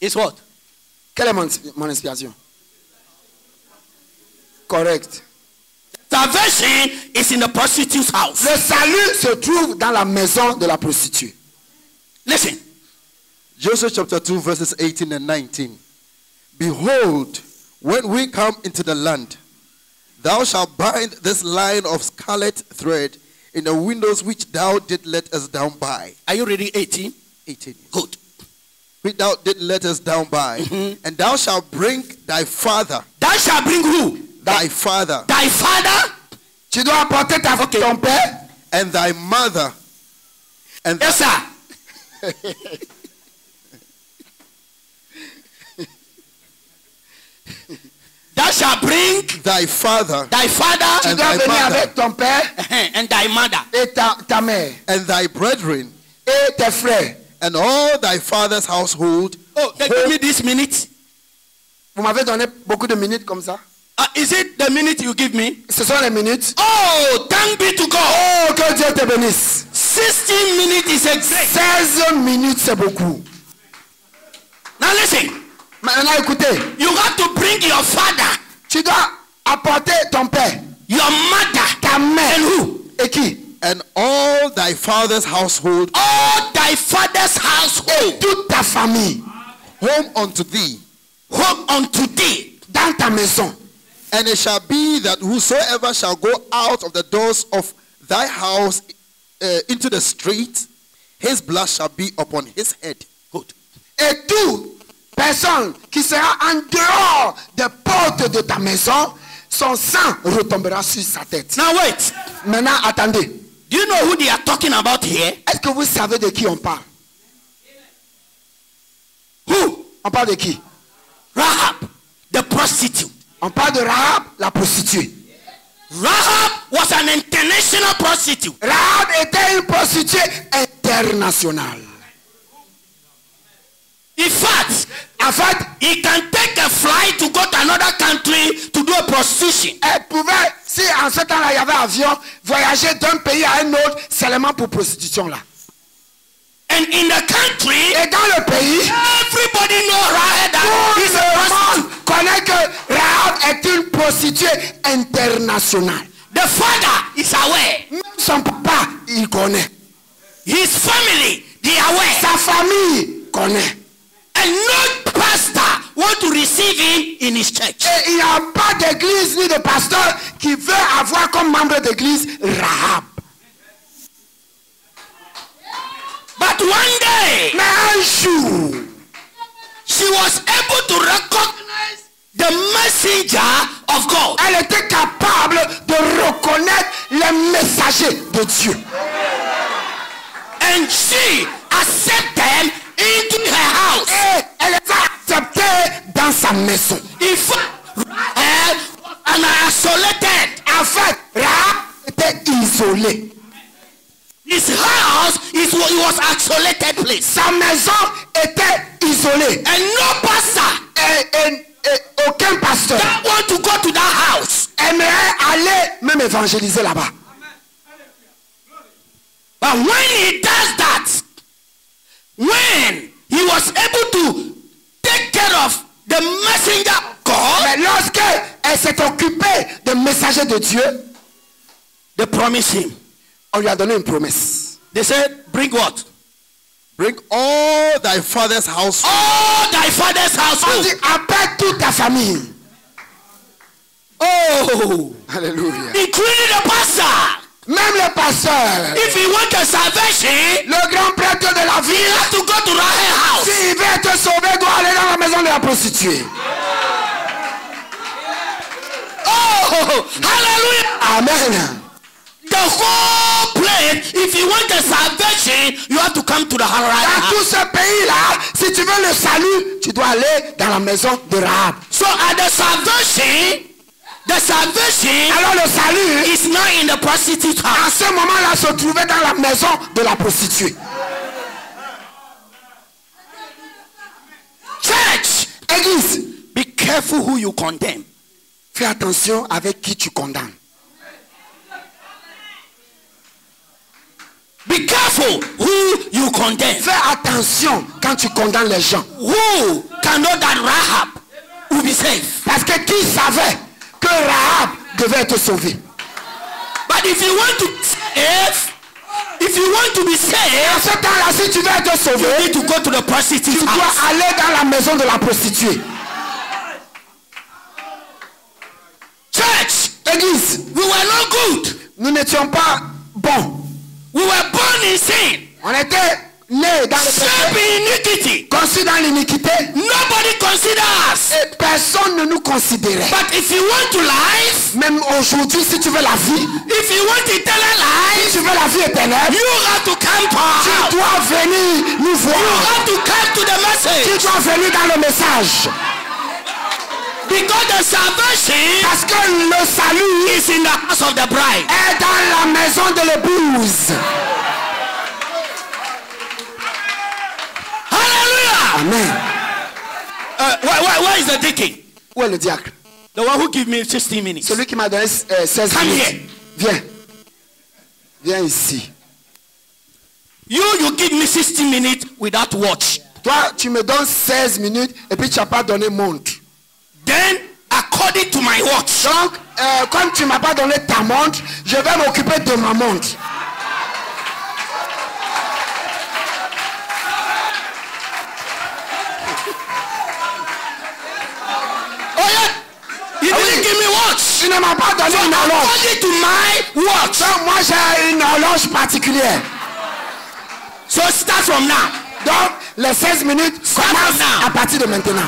is what? quelle est mon inspiration? Correct. Salvation is in the prostitute's house. Le salut se trouve dans la maison de la prostituée. Listen. Joshua chapter 2 verses 18 and 19. Behold, when we come into the land, thou shalt bind this line of scarlet thread in the windows which thou did let us down by. Are you reading 18? 18. Good. Which thou did let us down by. And thou shalt bring thy father. Thou shalt bring who? Thy father. Thy father? Tu dois apporter ton père. And thy mother. And Yes, sir. Thou shalt bring thy father. thy father Tu And dois thy venir mother. avec ton père and thy mother. et ta mère And thy brethren. et tes frères. And all thy father's household. Oh, they give me this minute. Vous m'avez donné beaucoup de minutes comme ça. Is it the minute you give me? Ce sont les minutes. Oh, thank be to God. Oh, que Dieu te bénisse. 16 minutes is a great. 16 minutes, c'est beaucoup. Now listen. Maintenant, écoutez. You have to bring your father, Tu dois apporter ton père, your mother, ta mère. and who? Et qui? And all thy father's household, all thy father's household, toute ta famille, home unto thee. home unto thee. dans ta maison. And it shall be that whosoever shall go out of the doors of thy house into the street, his blood shall be upon his head. Good. Et toute personne qui sera en dehors des portes de ta maison, son sang retombera sur sa tête. Now wait. Maintenant, attendez. Do you know who they are talking about here? Est-ce que vous savez de qui on parle? Who? On parle de qui? Rahab, the prostitute. On parle de Rahab, la prostituée. Rahab was an international prostitute. Rahab était une prostituée internationale. In fact, En fait, he can take a flight to go to another country to do a prostitution. elle pouvait, si en ce temps-là il y avait avion, voyager d'un pays à un autre seulement pour prostitution là. And in the country, Et dans le pays, everybody knows Rahab tout is a le prostitute. monde connaît que Rahab est une prostituée internationale. The father is aware. Même son papa, il connaît. His family, they are aware. Sa famille connaît. And no pastor want to receive him in his church. Et il n'y a pas d'église ni de pasteur qui veut avoir comme membre d'église Rahab. But one day, Mais un jour, she was able to recognize the messenger of God. elle était capable de reconnaître les messagers de Dieu. And she accepted into her house. Et elle les a acceptés dans sa maison. In fact, Rahab was an isolated. En fait, Rahab était isolée. His house is what he was isolated place. Sa maison était isolée. And no pastor Et aucun pasteur that want to go to that house. aimerait aller même évangéliser là-bas. But when he does that, when he was able to take care of the messenger of God, Mais lorsqu'elle s'est occupée des messagers de Dieu, they promised him. on lui a donné une promesse. They said, bring what? Bring all thy father's household. All thy father's On household. dit, appelle toute ta famille. Oh, Alléluia. including the pastor. Même le pasteur, If he want a salvation, le grand prêtre de la he ville, has to go to Rahab house. s'il veut être sauvé, doit aller dans la maison de la prostituée. Oh, hallelujah. Amen. The whole place, if you want a salvation, you have to come to the Rahab Dans house. tout ce pays-là, si tu veux le salut, tu dois aller dans la maison de Rahab. So at the salvation Alors le salut, is not in the prostitute à house. ce moment-là, se trouvait dans la maison de la prostituée. Church, Église, be careful who you condemn. fais attention avec qui tu condamnes. Be careful who you condemn. Fais attention quand tu condamnes les gens. Who can know that Rahab will be saved? Parce que qui savait que Rahab devait être sauvée? But if you want to save, if you want to be En saved, ce temps-là, si tu veux être you sauvé, need to go to the prostitute tu dois house. aller dans la maison de la prostituée. Church, Église, we were not good. nous n'étions pas bons. We were born in sin, On était nés dans le péché, shaped in iniquity. conçus dans l'iniquité. Nobody consider us. Et personne ne nous considérait. But if you want to life, Même aujourd'hui, si tu veux la vie, if you want eternal life, si tu veux la vie éternelle, you have to come to our tu house. dois venir nous You voir. have to come to the Tu message. dois venir dans le message. Because the salvation Parce que le salut is in the house of the bride. est dans la maison de l'épouse. Hallelujah. Amen. Where is the deacon? Où est le diacre? The one who gave me 16 minutes. Celui qui m'a donné 16 Come minutes. here. Viens. Viens ici. You give me 60 minutes without watch. Toi, tu me donnes 16 minutes et puis tu n'as pas donné montre. Then, according to my watch, Donc, comme tu ne m'as pas donné ta montre, je vais m'occuper de ma montre. Tu ne m'as pas donné une horloge. According to my watch. Donc moi j'ai une horloge particulière. So start from now. Donc les 16 minutes commencent à partir de maintenant.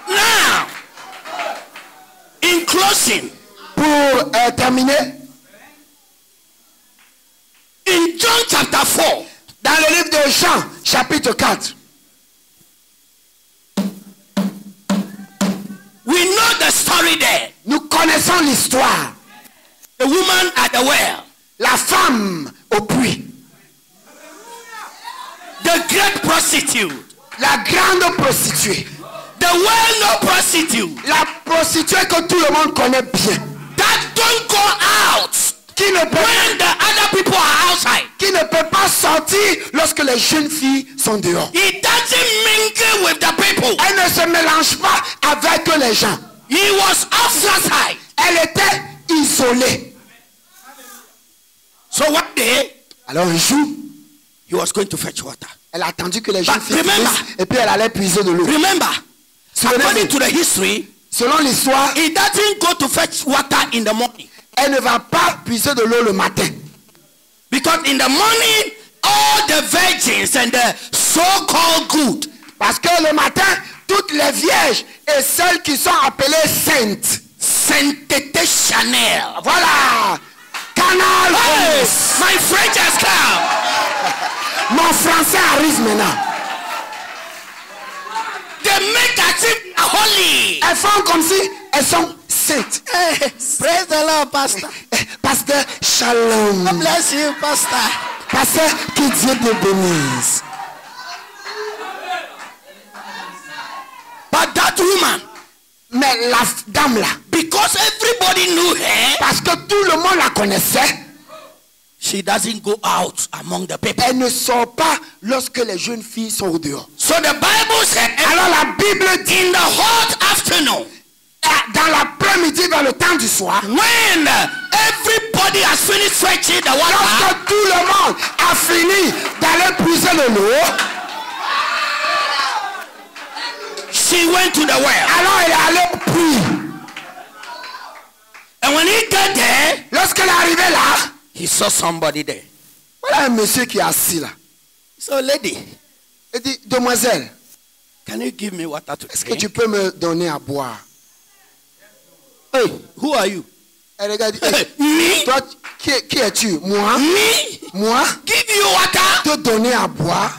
Now, in closing, Pour terminer, in John chapter 4, dans le livre de Jean, chapitre 4, we know the story there. nous connaissons l'histoire. The woman at the well, La femme au puits, the great prostitute, la grande prostituée, the well-known prostitute la prostituée que tout le monde connaît bien, that don't go out qui ne peut, when the other people are outside. qui ne peut pas sortir lorsque les jeunes filles sont dehors. He doesn't mingle with the people. Elle ne se mélange pas avec les gens. He was outside. Elle était isolée. So one day, Alors un jour, he was going to fetch water. elle a attendu que les jeunes filles remember- finissent et puis elle allait puiser de l'eau. Remember, according Souvenez-vous, to the history, selon l'histoire, he doesn't go to fetch water in the morning. elle ne va pas puiser de l'eau le matin. Because in the morning, all the virgins and the so-called good, Parce que le matin, toutes les vierges et celles qui sont appelées saintes, Sainteté Chanel. voilà, Canal, Yes, my French has come. mon français arrive maintenant. They make as if they are holy. Elles font comme si elles sont saintes. Praise the Lord, Pastor. Pasteur, shalom. Bless you, Pastor. Pasteur, que Dieu te bénisse. But that woman, Mais la dame là, because everybody knew her, parce que tout le monde la connaissait, she doesn't go out among the people. elle ne sort pas lorsque les jeunes filles sont au dehors. So the Bible said, Alors la Bible dit, in the hot afternoon, dans l'après-midi, dans le temps du soir, when everybody has finished fetching the water, lorsque tout le monde a fini d'aller puiser de l'eau, she went to the well. alors elle est allée au puits. And when he got there, Lorsqu'elle est arrivée là, he saw somebody there. voilà un monsieur qui est assis là. So, lady, Il dit, demoiselle, can you give me water to est-ce que drink? tu peux me donner à boire? Hey, who are you? Elle regarde, hey, Me? toi, qui es-tu? Moi? Me? Moi? Give you water? Te donner à boire?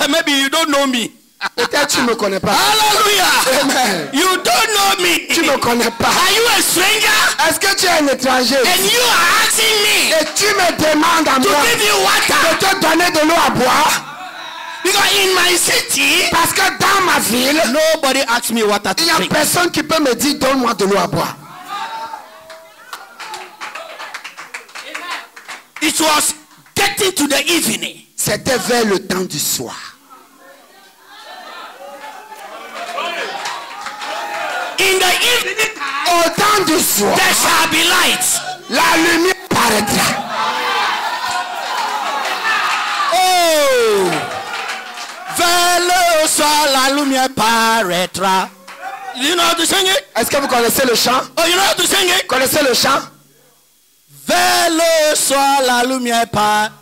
Maybe you don't know me. Peut-être tu ne me connais pas. Hallelujah. Amen. You don't know me. Tu ne me connais pas. Are you a stranger? Est-ce que tu es un étranger? And you are asking me Et tu me demandes à to moi give you de water? te donner de l'eau à boire? Because in my city, Parce que dans ma ville, nobody asks me water to il n'y a drink. personne qui peut me dire donne-moi de l'eau à boire. It was getting to the evening. C'était vers le temps du soir. In the evening, Au temps du soir, there shall be light. la lumière paraîtra. Oh, vers le soir la lumière paraîtra. You know how to sing it? Est-ce que vous connaissez le chant? Oh, you know how to sing it? Vous connaissez le chant? Vers le soir la lumière paraîtra.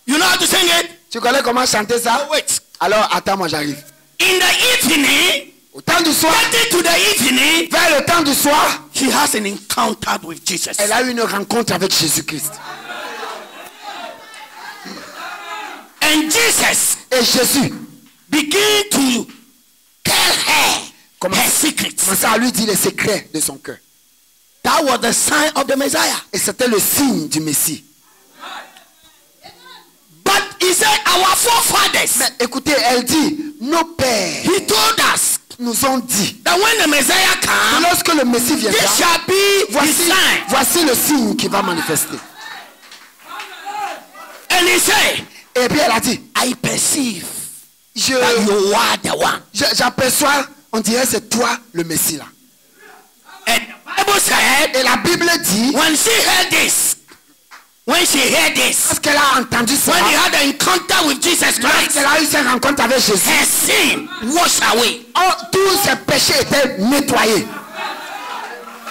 You know how to sing it? Tu connais comment chanter ça? Oh, wait. Alors attends, moi j'arrive. In the evening, Au temps du soir, getting to the evening, vers le temps du soir, she has an encounter with Jesus. elle a eu une rencontre avec Jésus-Christ. And Jesus Et Jésus began to tell her Comment? her secrets. commença à lui dire les secrets de son cœur. That was the sign of the Messiah. Et c'était le signe du Messie. But he said, our forefathers, Mais écoutez, elle dit, nos pères he told us nous ont dit that when the Messiah que comes, lorsque le Messie viendra, this shall be his voici, sign. voici le signe qui va manifester. And he said, Et puis elle a dit, I perceive that je, you are the one. j'aperçois, on dirait c'est toi le Messie là. And the Bible said, Et la Bible dit, when she heard this, when she heard this, Lorsqu'elle a entendu ça, when he had an encounter with Jesus Christ, lorsqu'elle a eu cette rencontre avec Jésus, her sin washed away. tous ses péchés étaient nettoyés.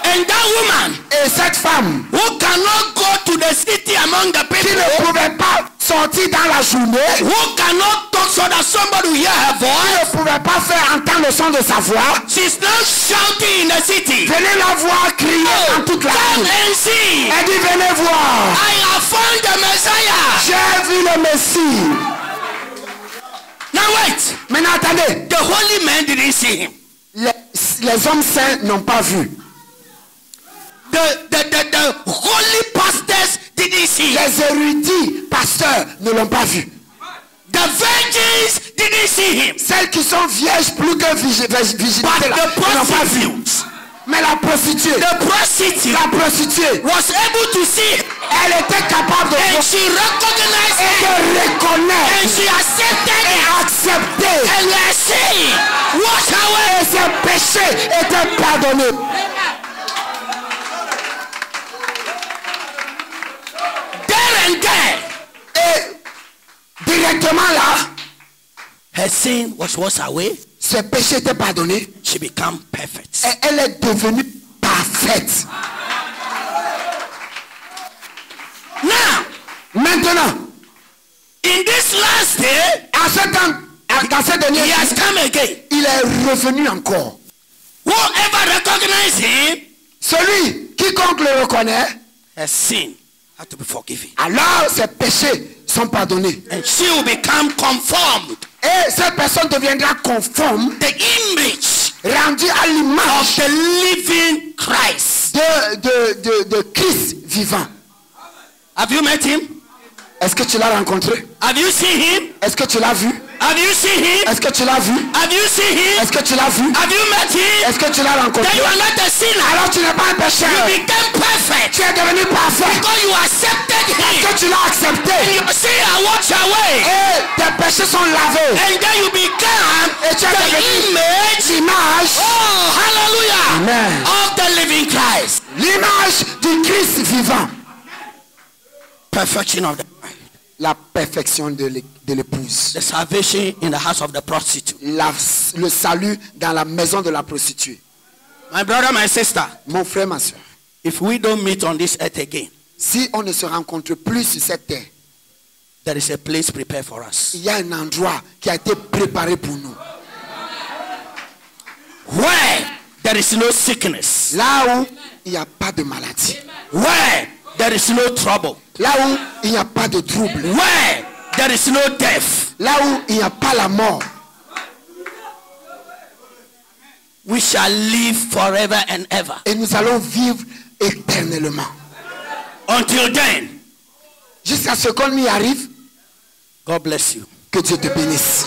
And that woman Et cette femme who cannot go to the city among the qui people, ne pouvait pas sortir dans la journée, who cannot talk so that somebody will hear her qui voice, ne pouvait pas faire entendre le son de sa voix, she's now shouting in the city, venez la voir crier dans toute la come rue. and see, Elle dit venez voir, I have found the Messiah. j'ai vu le Messie. Now wait, Maintenant attendez, the holy man didn't see him. les hommes saints n'ont pas vu. The holy pastors didn't see him. Les érudits pasteurs ne l'ont pas vu. The virgins didn't see him. Celles qui sont vierges plus que But virginité the ne l'ont pas vu. prostitute, Mais la prostituée was able to see him, elle était capable de and voir she recognized et him, de and reconnaître she accepted et him, accepter. and her sin washed away. Et ses péchés étaient pardonnés. There and there, Et directement là, her sin was washed away. ses péchés étaient pardonnés. She became perfect. Et elle est devenue parfaite. Now, Maintenant, in this last day, à ce temps, dans ces derniers he has jours, come again. il est revenu encore. Whoever recognizes him, Celui quiconque le reconnaît, her sin had to be forgiven, alors ses péchés sont pardonnés. and she will become conformed. Et cette personne deviendra conforme, The image rendue à of l'image the living Christ. de Christ vivant. Have you met him? Est-ce que tu l'as rencontré? Have you seen him? Est-ce que tu l'as vu? Have you seen him? Est-ce que tu l'as vu? Have you seen him? Est-ce que tu l'as vu? Have you met him? Est-ce que tu l'as Then rencontré? you are not a sinner. Alors tu n'es pas un pécheur. You became perfect Tu es devenu parfait. because you accepted Est-ce him. que tu l'as accepté? Your sin are washed away. Et tes péchés sont lavés. And then you become Et tu es the devenu image, l'image, oh hallelujah, Amen. of the living Christ. l'image du Christ vivant. Perfection of the bride. La perfection de l'épouse. The salvation in the house of the prostitute. Le salut dans la maison de la prostituée. My brother, my sister, Mon frère, ma soeur, if we don't meet on this earth again, si on ne se rencontre plus sur cette terre, there is a place prepared for us. il y a un endroit qui a été préparé pour nous. Where there is no sickness. Là où il n'y a pas de maladie. Where there is no trouble. Là où il n'y a pas de trouble. Where there is no death. Là où il n'y a pas la mort. We shall live forever and ever. Et nous allons vivre éternellement. Until then, Jusqu'à ce qu'on y arrive, God bless you. que Dieu te bénisse.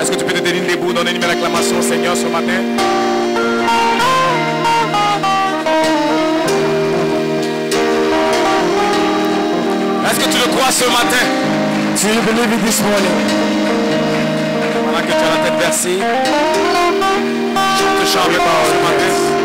Est-ce que tu peux te tenir debout, donner une acclamation au Seigneur ce matin? Est-ce que tu le crois ce matin? Do you believe it this morning? Pendant que tu as la tête versée, chante les paroles ce matin.